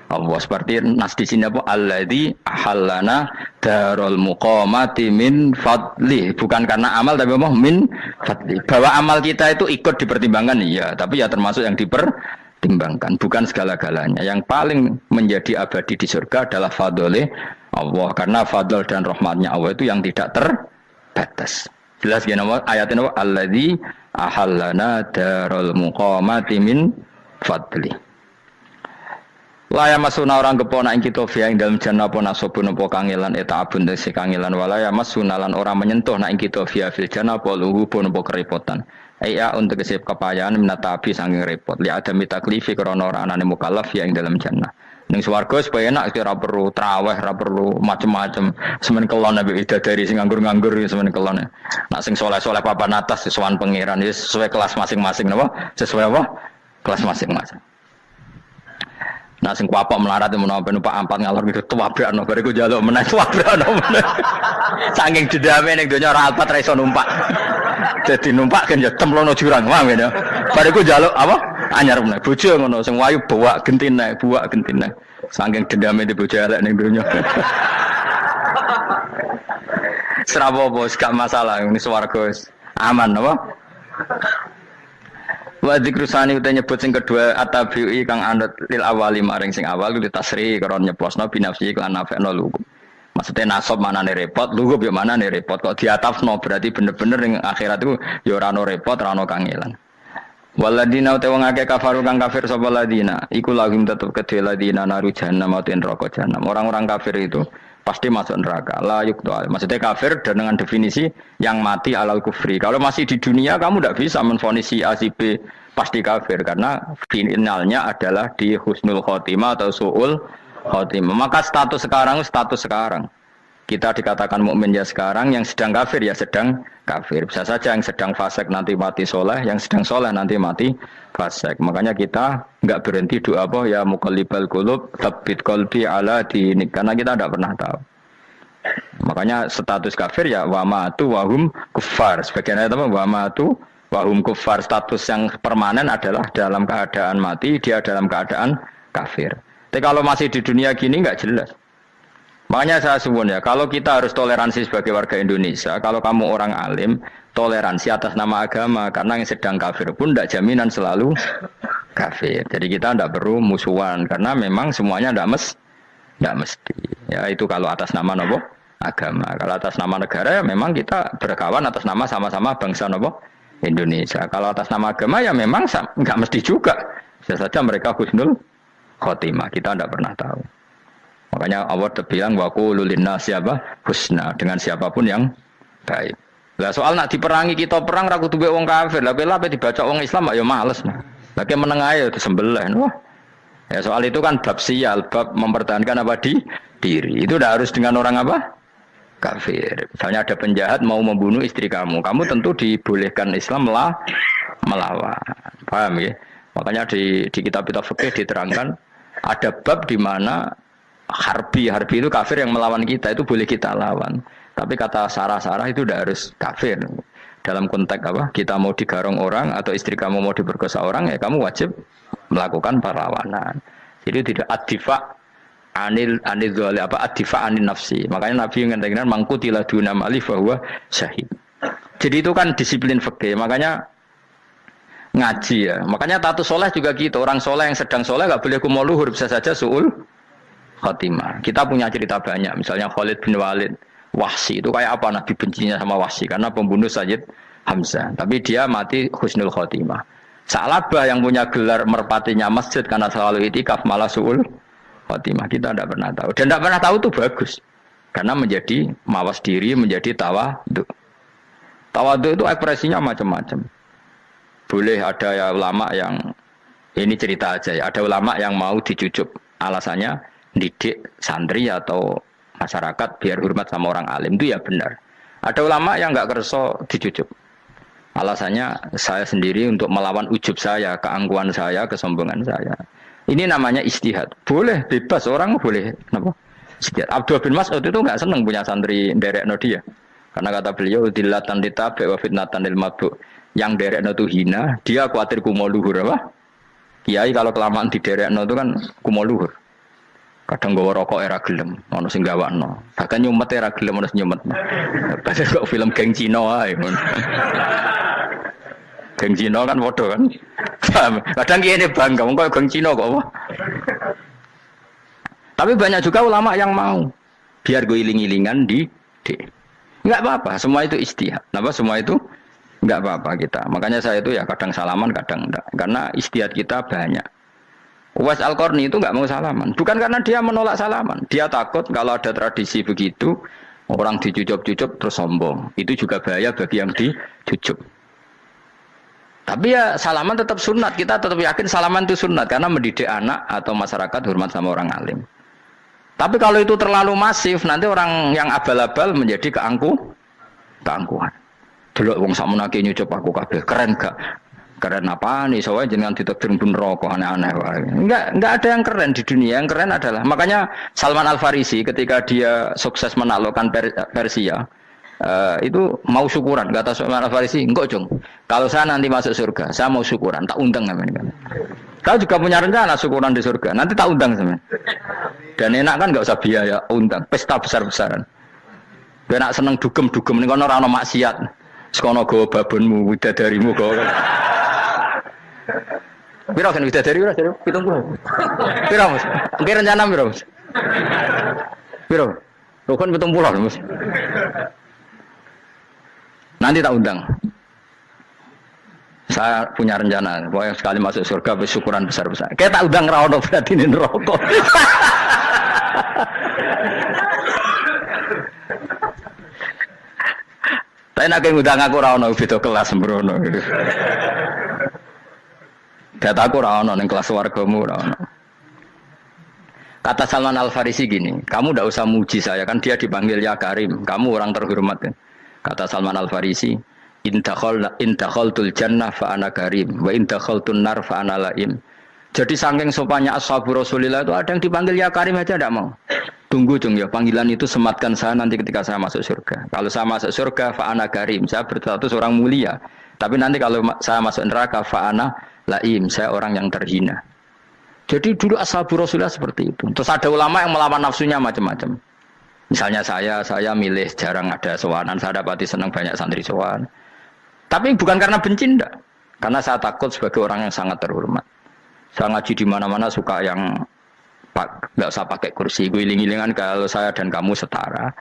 Allah. Seperti nas di sini apa? Alladzi ahallana darul muqamati min fadli. Bukan karena amal tapi apa? Min fadli. Bahwa amal kita itu ikut dipertimbangkan iya, tapi ya termasuk yang dipertimbangkan, bukan segala-galanya. Yang paling menjadi abadi di surga adalah fadlih Allah, karena fadl dan rahmatnya Allah itu yang tidak terbatas. Jelas gini ayatnya apa? Alladzi ahallana darul muqamati min fadli. Laya masuna orang kepona ing kita via ing dalam jannah apa nasabun apa kangelan eta abun desi kangelan walaya masuna lan orang menyentuh nak ing kita via fil jannah apa luhu pun apa kerepotan. Iya untuk kesip kepayaan minatabi saking repot. Li ada mitaklifi krana ora anane mukallaf via ing dalam jannah. Ning swarga supaya enak ora perlu traweh, ora perlu macem-macem. Semen kelon nabi dari sing nganggur-nganggur semen kelon. Nak sing saleh-saleh papan atas sesuwan pangeran sesuai kelas masing-masing napa? Sesuai apa? Kelas masing-masing. Nah sing kuapok melarat menawa numpak ampat ngalor gitu tuwabrakno bariku njaluk meneh tuwabrakno meneh. Saking dendame ning donya ora alpat ra iso numpak. Dadi numpak kan ya templono jurang wae ya. Bariku njaluk apa? Anyar meneh. Bojo ngono sing wayu buak gentine. Saking dendame di bojo elek ning donya. Serapo bos gak masalah ini swarga aman apa? Wa dzikrusani uta nyebut sing kedua atabi'i kang anut lil awali maring sing awal kuwi tasri karo nyeplosno binafsi lan nafekno lugu. Maksudnya nasab manane repot, lugu yo manane repot kok diatafno berarti bener-bener ning akhirat iku ya ora ono repot, ora ono kangelan. Waladina uta wong akeh kafaru kang kafir sapa ladina, iku lagim tetep kedhe ladina naru jahannam mauten neraka jahannam. Orang-orang kafir itu pasti masuk neraka. La yuqtal. Maksudnya kafir dan dengan definisi yang mati alal kufri. Kalau masih di dunia kamu tidak bisa menvonis si A si B pasti kafir karena finalnya adalah di husnul khotimah atau suul khotimah. Maka status sekarang. Kita dikatakan mukmin ya sekarang, yang sedang kafir ya sedang kafir. Bisa saja yang sedang fasik nanti mati soleh, yang sedang soleh nanti mati fasik. Makanya kita enggak berhenti doa apa ya muqallibal qulub tsabbit qalbi ala dinik, karena kita tidak pernah tahu. Makanya status kafir ya wa matu wa hum kuffar. Sebagian ayat apa wa matu wa hum kuffar, status yang permanen adalah dalam keadaan mati, dia dalam keadaan kafir. Tapi kalau masih di dunia gini enggak jelas. Makanya saya suwun ya, kalau kita harus toleransi sebagai warga Indonesia, kalau kamu orang alim, toleransi atas nama agama, karena yang sedang kafir pun tidak jaminan selalu kafir. Jadi kita tidak perlu musuhan, karena memang semuanya tidak mesti. Ya itu kalau atas nama nopo agama. Kalau atas nama negara ya memang kita berkawan atas nama sama-sama bangsa nopo Indonesia. Kalau atas nama agama ya memang nggak mesti juga. Bisa saja mereka husnul khotimah, kita tidak pernah tahu. Makanya Allah terbilang wa qulu linnasi apa husna, dengan siapapun yang baik. Lah soal nak diperangi kita perang ra kudu wong kafir. Lah ape dibaca wong Islam ya males. Lagi meneng ae disembelih. Wah. Ya soal itu kan bab sial, bab mempertahankan apa diri. Itu udah harus dengan orang apa? Kafir. Misalnya ada penjahat mau membunuh istri kamu tentu dibolehkan Islam melawan. Paham ya? Makanya di kitab-kitab fikih diterangkan ada bab di mana harbi itu kafir yang melawan kita itu boleh kita lawan. Tapi kata sarah-sarah itu udah harus kafir. Dalam konteks apa? Kita mau digarong orang atau istri kamu mau diperkosa orang ya kamu wajib melakukan perlawanan. Itu tidak adifa anil dzali apa adifa anin nafsi. Makanya Nabi mengatakan mangkutila duna mali bahwa syahid. Jadi itu kan disiplin fikih. Makanya ngaji ya. Makanya tatus soleh juga gitu. Orang soleh yang sedang soleh nggak boleh kumal luhur, bisa saja suul khotimah. Kita punya cerita banyak. Misalnya Khalid bin Walid, Wahsy itu kayak apa Nabi bencinya sama Wahsy karena pembunuh Sayyid Hamzah. Tapi dia mati husnul khotimah. Sa'labah yang punya gelar merpatinya masjid karena selalu itikaf malah suul khotimah. Kita tidak pernah tahu. Dan tidak pernah tahu itu bagus. Karena menjadi mawas diri, menjadi tawadhu. Tawadhu itu ekspresinya macam-macam. Boleh ada ya ulama yang, ini cerita aja ya, ada ulama yang mau dicucup. Alasannya didik santri atau masyarakat biar hormat sama orang alim. Itu ya benar. Ada ulama yang nggak kerso dicucup. Alasannya saya sendiri untuk melawan ujub saya, keangkuhan saya, kesombongan saya. Ini namanya istihad. Boleh, bebas. Orang boleh. Kenapa? Istihad. Abdullah bin Mas'ud itu nggak senang punya santri derekno dia. Karena kata beliau, dilatan ditabe wa fitnatan lil mabuk. Yang derekno itu hina, dia khawatir kumo luhur. Apa? Kiai kalau kelamaan di derekno itu kan kumo luhur. Kadang gawa rokok era gelem, ono sing gawakno. Bahkan nyumet era gelem ono nyumet. Padahal kok film geng Cina ae. Geng Cina kan bodoh kan. Kadang kene bangga wong kok geng Cina kok apa. Tapi banyak juga ulama yang mau biar gue iling-ilingan di enggak apa-apa, semua itu istihad. Kenapa semua itu enggak apa-apa kita. Makanya saya itu ya kadang salaman, kadang enggak. Karena istihad kita banyak. Uwais Al-Qarni itu enggak mau salaman. Bukan karena dia menolak salaman. Dia takut kalau ada tradisi begitu, orang dicucup-cucup terus sombong. Itu juga bahaya bagi yang dicucup. Tapi ya salaman tetap sunat. Kita tetap yakin salaman itu sunat. Karena mendidik anak atau masyarakat hormat sama orang alim. Tapi kalau itu terlalu masif, nanti orang yang abal-abal menjadi keangkuhan. Delok wong sakmenake nyucup aku kabeh, keren gak? Keren apa nih? Soalnya jenengan ditakdir pun rokok aneh-aneh. Enggak ada yang keren di dunia. Yang keren adalah makanya Salman Al Farisi ketika dia sukses menaklukkan Persia, itu mau syukuran. Kata Salman Al Farisi, enggak Jong. Kalau saya nanti masuk surga, saya mau syukuran. Tak undang kan. Kau juga punya rencana syukuran di surga. Nanti tak undang sama. Dan enak kan enggak usah biaya undang. Pesta besar-besaran. Biar nak seneng dugem-dugem ning kono ora ono maksiat. Sekono go babonmu, widadarimu go. Piro kan widadari ora jare 70. Piro Mas? Engke rencana piro Mas? Piro? Rukun 70 Mas. Nanti tak undang. Saya punya rencana, pokoknya sekali masuk surga bersyukuran besar-besar. Kayak tak undang ra ono berarti ning neraka. Tapi nak ngundang aku ra ono beda kelas sembrono. Data aku ra ono ning kelas wargamu ra ono. Kata Salman Al Farisi gini, kamu ndak usah muji saya kan dia dipanggil ya Karim, kamu orang terhormat kan. Kata Salman Al Farisi, in dakhaltul jannah fa ana karim wa in dakhaltun nar fa ana laim. Jadi saking sopannya ashabu Rasulillah itu ada yang dipanggil ya Karim aja tidak mau. Tunggu Jung ya, panggilan itu sematkan saya nanti ketika saya masuk surga. Kalau saya masuk surga fa ana karim, saya berstatus orang mulia. Tapi nanti kalau saya masuk neraka fa ana laim, saya orang yang terhina. Jadi dulu ashabu Rasulillah seperti itu. Terus ada ulama yang melawan nafsunya macam-macam. Misalnya saya milih jarang ada sowanan, saya dapati senang banyak santri sowan. Tapi bukan karena benci enggak. Karena saya takut sebagai orang yang sangat terhormat. Saya ngaji di mana-mana suka yang enggak usah pakai kursi, guling-gilingan kalau saya dan kamu setara.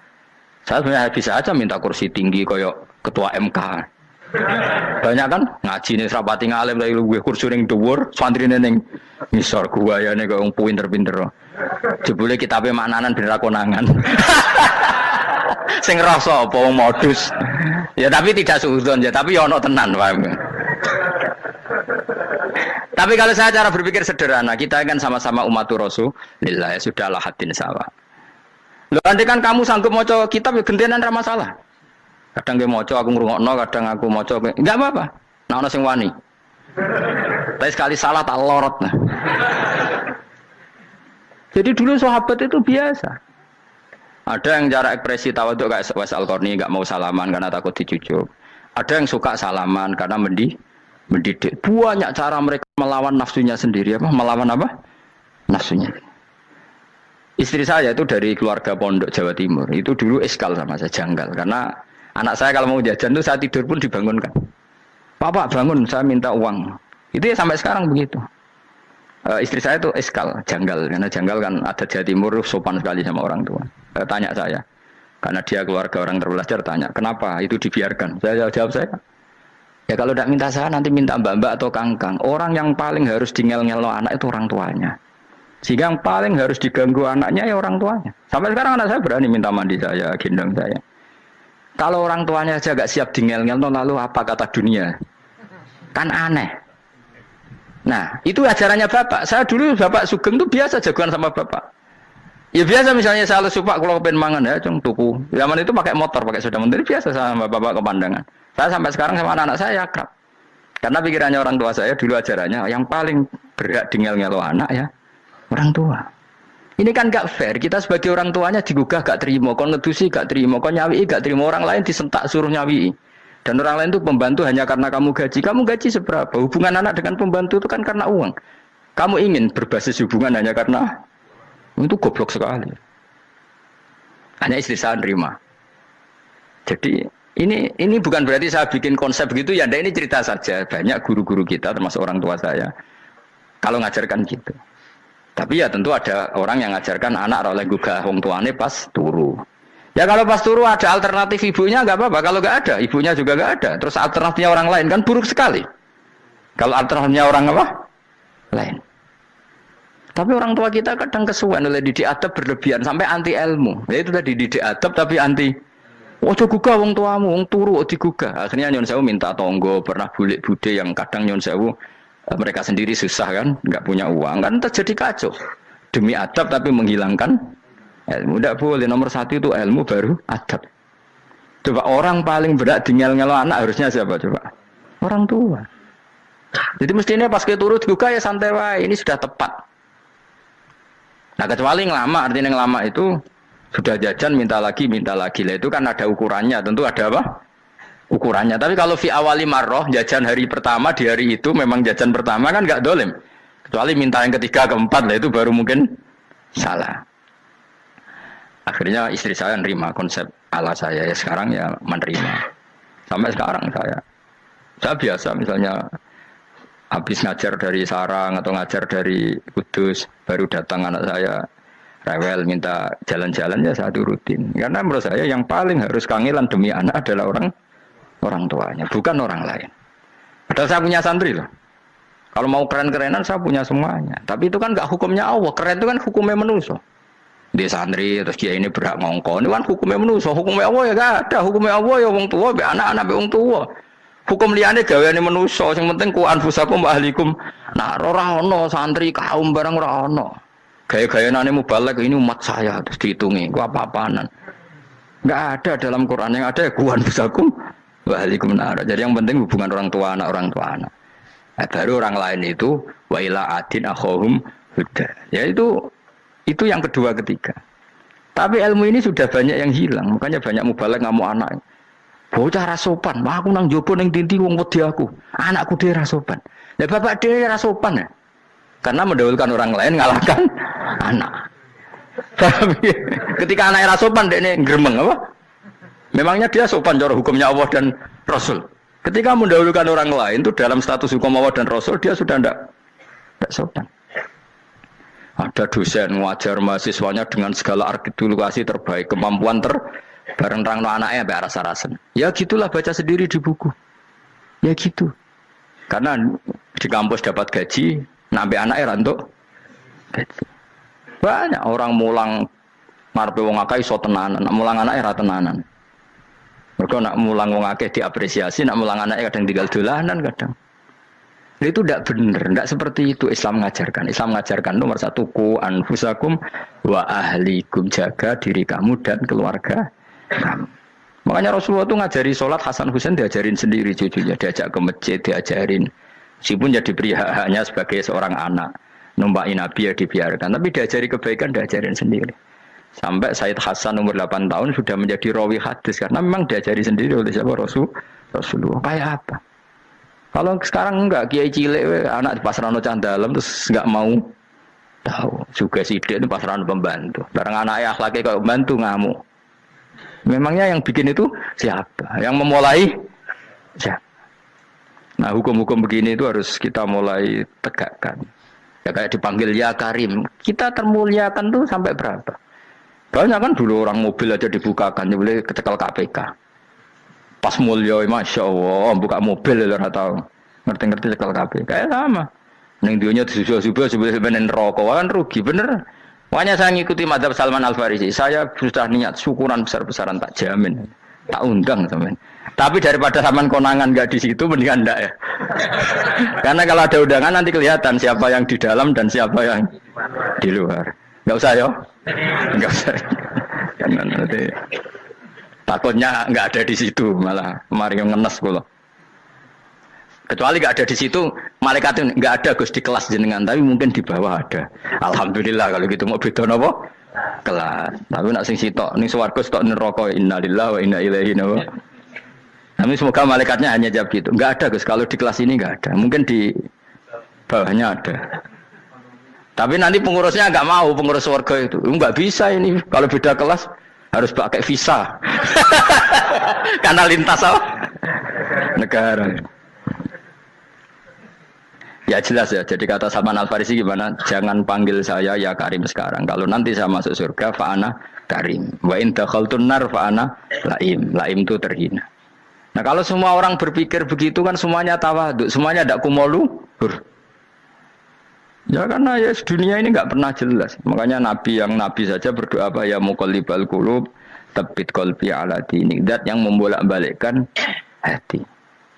Saya sebenarnya bisa aja minta kursi tinggi koyok ketua MK. Banyak kan ngaji nih serapati ngalim dari gue kursi ning dhuwur, santri ning ngisor guayane kok wong pinter-pinter. Jebule kitabe maknanan ben ra konangan. Sing rasa apa wong modus. Ya tapi tidak suudzon ya, tapi ya ono tenan, paham. Tapi kalau saya cara berpikir sederhana, kita kan sama-sama umatur Rasulillah, ya sudahlah hadin sawa. Loh nanti kan kamu sanggup maca kitab ya gentenan ra masalah. Kadang ge maca aku ngrungokno, kadang aku maca enggak apa-apa. Nah ono sing wani. Tapi sekali salah tak lorot nah. Jadi dulu sahabat itu biasa. Ada yang cara ekspresi tawadhu kayak Uwais Al-Qarni enggak mau salaman karena takut dicucup. Ada yang suka salaman karena mendidik. Banyak cara mereka melawan nafsunya sendiri apa? Melawan apa? nafsunya. Istri saya itu dari keluarga pondok Jawa Timur. Itu dulu eskal sama saya, janggal. Karena anak saya kalau mau jajan itu saya tidur pun dibangunkan. Pak bangun, saya minta uang. Itu ya sampai sekarang begitu. Istri saya itu eskal, janggal. Karena janggal kan ada Jawa Timur sopan sekali sama orang tua. Tanya saya. Karena dia keluarga orang terpelajar, tanya, kenapa itu dibiarkan? Saya jawab saya. Ya kalau tidak minta saya, nanti minta mbak-mbak atau kangkang. Orang yang paling harus dingel-ngelo anak itu orang tuanya. Sehingga yang paling harus diganggu anaknya ya orang tuanya. Sampai sekarang anak saya berani minta mandi saya, gendong saya. Kalau orang tuanya aja gak siap dingel-ngel, lalu apa kata dunia? Kan aneh. Nah, itu ajarannya bapak. Saya dulu bapak Sugeng itu biasa jagoan sama bapak. Ya biasa misalnya saya lesu pak, kalau pengen mangan ya, cung tuku. Zaman itu pakai motor, pakai sepeda motor, biasa sama bapak kepandangan. Saya sampai sekarang sama anak-anak saya akrab. Karena pikirannya orang tua saya dulu ajarannya, yang paling berhak dingel-ngelo anak ya, orang tua. Ini kan gak fair. Kita sebagai orang tuanya digugah gak terima, kon ngedusi gak terima, kon nyawi gak terima, orang lain disentak suruh nyawi. Dan orang lain itu pembantu hanya karena kamu gaji. Kamu gaji seberapa? Hubungan anak dengan pembantu itu kan karena uang. Kamu ingin berbasis hubungan hanya karena itu goblok sekali. Hanya istri saya nerima. Jadi ini bukan berarti saya bikin konsep begitu ya. Ini cerita saja. Banyak guru-guru kita termasuk orang tua saya kalau ngajarkan gitu. Tapi ya tentu ada orang yang ngajarkan anak oleh gugah wong tuane pas turu. Ya kalau pas turu ada alternatif ibunya nggak apa-apa. Kalau nggak ada, ibunya juga nggak ada. Terus alternatifnya orang lain kan buruk sekali. Kalau alternatifnya orang apa? Lain. Tapi orang tua kita kadang kesuwen oleh didik adab berlebihan sampai anti ilmu. Ya itu tadi didik adab tapi anti. Ojo gugah wong tuamu, wong turu digugah. Akhirnya nyon sewu minta tonggo, pernah bulik bude yang kadang nyon sewu mereka sendiri susah kan, nggak punya uang kan terjadi kacau. Demi adab tapi menghilangkan ilmu. Tidak boleh. Nomor satu itu ilmu baru adab. Coba orang paling berat dingel-ngelo anak harusnya siapa coba? Orang tua. Jadi mestinya pas kita turut juga ya santai wae. Ini sudah tepat. Nah kecuali ngelama, artinya ngelama itu sudah jajan minta lagi lah itu kan ada ukurannya. Tentu ada apa? Ukurannya. Tapi kalau fi awali marroh jajan hari pertama di hari itu memang jajan pertama kan nggak dolim. Kecuali minta yang ketiga keempat lah itu baru mungkin salah. Akhirnya istri saya nerima konsep ala saya ya sekarang ya menerima. Sampai sekarang saya biasa misalnya habis ngajar dari Sarang atau ngajar dari Kudus baru datang anak saya rewel minta jalan-jalan ya saya turutin. Karena menurut saya yang paling harus kangelan demi anak adalah orang tuanya, bukan orang lain. Padahal saya punya santri loh. Kalau mau keren-kerenan saya punya semuanya. Tapi itu kan nggak hukumnya Allah. Keren itu kan hukumnya manusia. Dia santri terus dia ini berhak ngongkon. Itu kan hukumnya manusia. Hukumnya Allah ya gak ada. Hukumnya Allah ya wong tua, be anak-anak be wong tua. Hukum liane gaweane manusia. Yang penting ku anfusakum wa ahlikum. Nah, ora ono santri kaum barang ora ono. Gaya-gayanane mubalek ini umat saya terus dihitungi. Ku apa-apaanan. Enggak ada dalam Quran yang ada ku anfusakum wa ahlikum nar. Jadi yang penting hubungan orang tua anak. Nah, baru orang lain itu wa ila adin akhahum huda. Ya itu yang kedua ketiga. Tapi ilmu ini sudah banyak yang hilang. Makanya banyak mubalek ngamuk anak. Bocah rasopan, aku nang jopo ning tinti wong wedi aku. Anakku dhewe rasopan. Lah bapak dhewe rasopan ya. Karena mendahulukan orang lain ngalahkan anak. Tapi ketika anaknya rasopan dekne gremeng apa? Memangnya dia sopan cara hukumnya Allah dan Rasul. Ketika mendahulukan orang lain itu dalam status hukum Allah dan Rasul dia sudah tidak sopan. Ada dosen ngajar mahasiswanya dengan segala artikulasi terbaik, kemampuan bareng rangno anaknya sampai rasa-rasen. Ya gitulah baca sendiri di buku. Ya gitu. Karena di kampus dapat gaji, nampe anaknya rantuk gaji. Banyak orang mulang ngarepe wong akeh iso tenanan, mulang anaknya ra tenanan. Mergo nak mulang wong akeh diapresiasi, nak mulang anaknya kadang tinggal dolanan kadang. Itu tidak benar, tidak seperti itu Islam mengajarkan. Islam mengajarkan nomor satu ku anfusakum wa ahlikum, jaga diri kamu dan keluarga kamu. Makanya Rasulullah itu ngajari sholat Hasan Husain diajarin sendiri cucunya, diajak ke masjid diajarin. Meskipun jadi hanya sebagai seorang anak, numpaki Nabi ya dibiarkan, tapi diajari kebaikan diajarin sendiri. Sampai Said Hasan umur 8 tahun sudah menjadi rawi hadis karena memang diajari sendiri oleh siapa Rasulullah. Kayak apa? Kalau sekarang enggak, kiai cilik anak di pasrano cah dalam terus enggak mau Tahu. Juga sidik itu pasaran pembantu. Barang anaknya akhlaknya kayak pembantu ngamuk. Memangnya yang bikin itu siapa? Yang memulai siapa? Nah hukum-hukum begini itu harus kita mulai tegakkan. Ya kayak dipanggil ya Karim. Kita termuliakan tuh sampai berapa? Banyak kan dulu orang mobil aja dibukakan, dia boleh kecekel KPK. Pas mulia, masya Allah, buka mobil ya tahu. Ngerti-ngerti cekel KPK. Kayak sama. Neng dunia subuh-subuh sebelum rokok kan rugi bener. Makanya saya ngikuti mazhab Salman Al Farisi. Saya sudah niat syukuran besar-besaran tak jamin, tak undang teman. Tapi daripada saman konangan nggak di situ mendingan enggak ya. Karena kalau ada undangan nanti kelihatan siapa yang di dalam dan siapa yang di luar. Nggak usah yo, nggak usah. Karena nanti takutnya nggak ada di situ malah mari ngenes kula. Kecuali nggak ada di situ, malaikat itu nggak ada Gus di kelas jenengan, tapi mungkin di bawah ada. Alhamdulillah kalau gitu mau beda napa? Kelas. Tapi nak sing sitok ning swarga sitok neraka innalillahi wa inna ilaihi raji'un. Tapi semoga malaikatnya hanya jawab gitu. Nggak ada Gus, kalau di kelas ini nggak ada. Mungkin di bawahnya ada. Tapi nanti pengurusnya nggak mau, pengurus swarga itu. Nggak bisa ini, kalau beda kelas harus pakai visa. Karena lintas apa? Negara. Ya jelas ya, jadi kata Salman Al Farisi gimana? Jangan panggil saya ya Karim sekarang. Kalau nanti saya masuk surga, fa'ana Karim. Wa in dakhaltun nar fa'ana Laim. Laim itu terhina. Nah kalau semua orang berpikir begitu kan semuanya tawadhu, semuanya ada kumoluhur. Ya karena ya dunia ini nggak pernah jelas. Makanya Nabi yang Nabi saja berdoa apa ya muqallibal qulub, tsabbit qalbi ala dinik. Dat yang membolak-balikkan hati.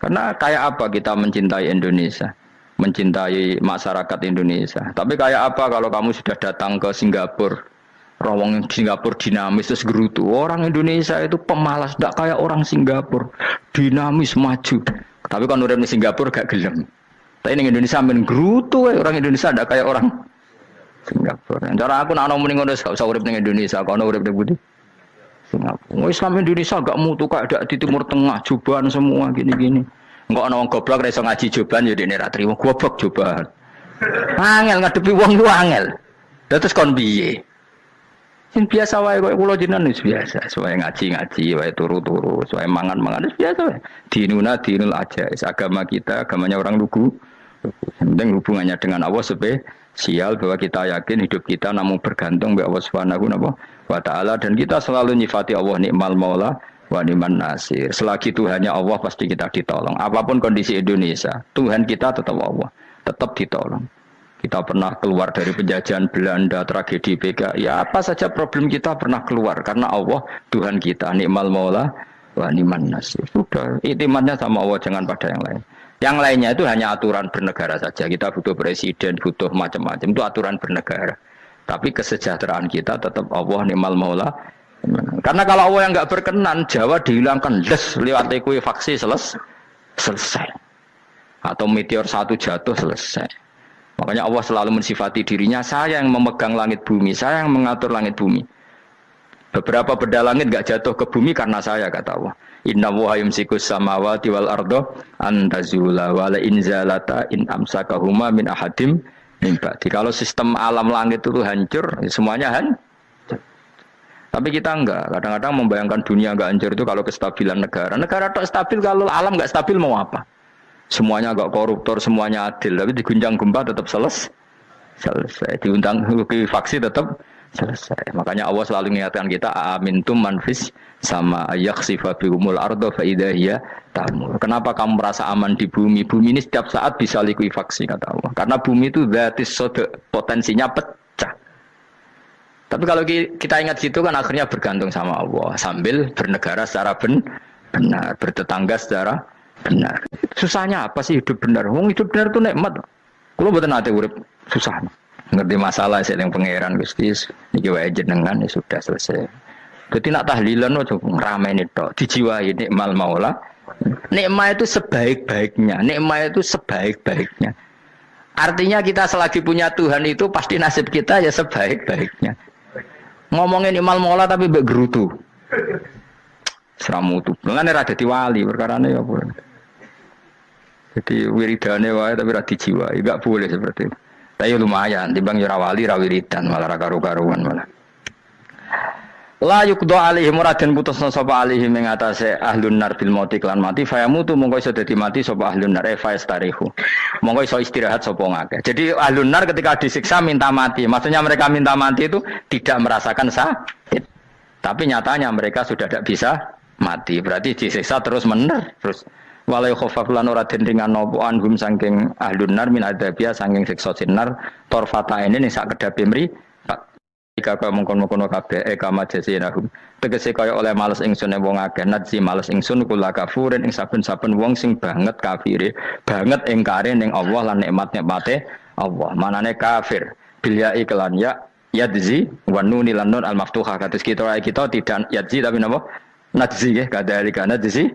Karena kayak apa kita mencintai Indonesia? Mencintai masyarakat Indonesia. Tapi kayak apa kalau kamu sudah datang ke Singapura, rawang Singapura dinamis terus gerutu. Orang Indonesia itu pemalas, tidak kayak orang Singapura, dinamis maju. Tapi kalau udah di Singapura gak gelem. Tapi di Indonesia main gerutu, orang Indonesia tidak kayak orang Singapura. Cara aku nak ngomong ngono gak usah urip ning Indonesia, kalau urip di Budi. Singapura. Islam Indonesia gak mutu kayak di Timur Tengah, jubahan semua gini-gini. Enggak ana wong goblok ra iso ngaji joban ya dene ra trimo goblok joban. Angel ngadepi wong ku angel. Terus kon piye? Sing biasa wae kok kula jenengan wis biasa, wae ngaji-ngaji, wae turu-turu, wae mangan-mangan wis biasa wae. Dinuna dinul aja, agama kita, agamanya orang lugu. Penting hubungannya dengan Allah spesial bahwa kita yakin hidup kita namun bergantung kepada Allah Subhanahu wa taala dan kita selalu nyifati Allah nikmal maula wa ni'man nasir. Selagi Tuhannya Allah pasti kita ditolong. Apapun kondisi Indonesia, Tuhan kita tetap Allah, tetap ditolong. Kita pernah keluar dari penjajahan Belanda, tragedi PKI, ya apa saja problem kita pernah keluar karena Allah Tuhan kita, nikmal maula wa ni'man nasir. Sudah, iktimatnya sama Allah, jangan pada yang lain. Yang lainnya itu hanya aturan bernegara saja. Kita butuh presiden, butuh macam-macam, itu aturan bernegara. Tapi kesejahteraan kita tetap Allah nikmal maula. Karena kalau Allah yang nggak berkenan, Jawa dihilangkan, lewat ekuifaksi selesai. Atau meteor satu jatuh selesai. Makanya Allah selalu mensifati dirinya, saya yang memegang langit bumi, saya yang mengatur langit bumi. Beberapa benda langit nggak jatuh ke bumi karena saya, kata Allah. Inna wa yumsikus samawati wal ardo antazula wala inzalata in amsakahuma min ahadim min ba'di. Kalau sistem alam langit itu hancur, semuanya hancur. Tapi kita enggak, kadang-kadang membayangkan dunia enggak hancur itu kalau kestabilan negara. Negara tak stabil, kalau alam enggak stabil mau apa? Semuanya enggak koruptor, semuanya adil, tapi diguncang gempa tetap selesai. Diundang faksi tetap selesai. Makanya Allah selalu mengingatkan kita, amintum manfis sama yakhsifa bihumul ardo fa idza hiya tamur. Kenapa kamu merasa aman di bumi? Bumi ini setiap saat bisa likuifaksi, kata Allah. Karena bumi itu dzatis sode, potensinya pecah. Tapi kalau kita ingat situ kan akhirnya bergantung sama Allah sambil bernegara secara benar, bertetangga secara benar. Susahnya apa sih hidup benar? Wong hidup benar itu nikmat. Kalau mboten nate urip susah. Ngerti masalah sing pangeran Gusti niki wae jenengan ya sudah selesai. Dadi nak tahlilan ojo ngrameni tok, dijiwai nikmal maula. Nikmat itu sebaik-baiknya, nikmat itu sebaik-baiknya. Artinya kita selagi punya Tuhan itu pasti nasib kita ya sebaik-baiknya. Ngomongin imal mola tapi mbek gerutu. Seramutu. Mulane ra dadi wali perkarane ya apa. Jadi wiridane wae tapi ra dijiwai, enggak boleh seperti itu. Tapi lumayan, timbang ora wali ra wiridan malah ra karu-karuan malah. La yuqda alaihim muraden putusna sapa alaihim ing atase ahlun nar bil mauti lan mati fayamutu mongko iso dadi mati sapa ahlun nar fa istarihu. Mongko iso istirahat sapa ngakeh. Jadi ahlun nar ketika disiksa minta mati. Maksudnya mereka minta mati itu tidak merasakan sakit. Tapi nyatanya mereka sudah tidak bisa mati. Berarti disiksa terus terus walai khofaf lan ora den ringan napa anhum saking ahlun nar min adzabia saking siksa sinar torfata ini ning sak kedape mri jika kaya mengkono-kono kabeh kama jasinahum tegese kaya oleh males ingsun wong akeh nadzi males ingsun kula kafurin ing saben-saben wong sing banget kafire banget ingkare ning Allah lan nikmat-nikmate Allah manane kafir bilya iklan ya yadzi wa nun lan nun al maftuha kados kita tidak yadzi tapi napa nadzi nggih kadhalika nadzi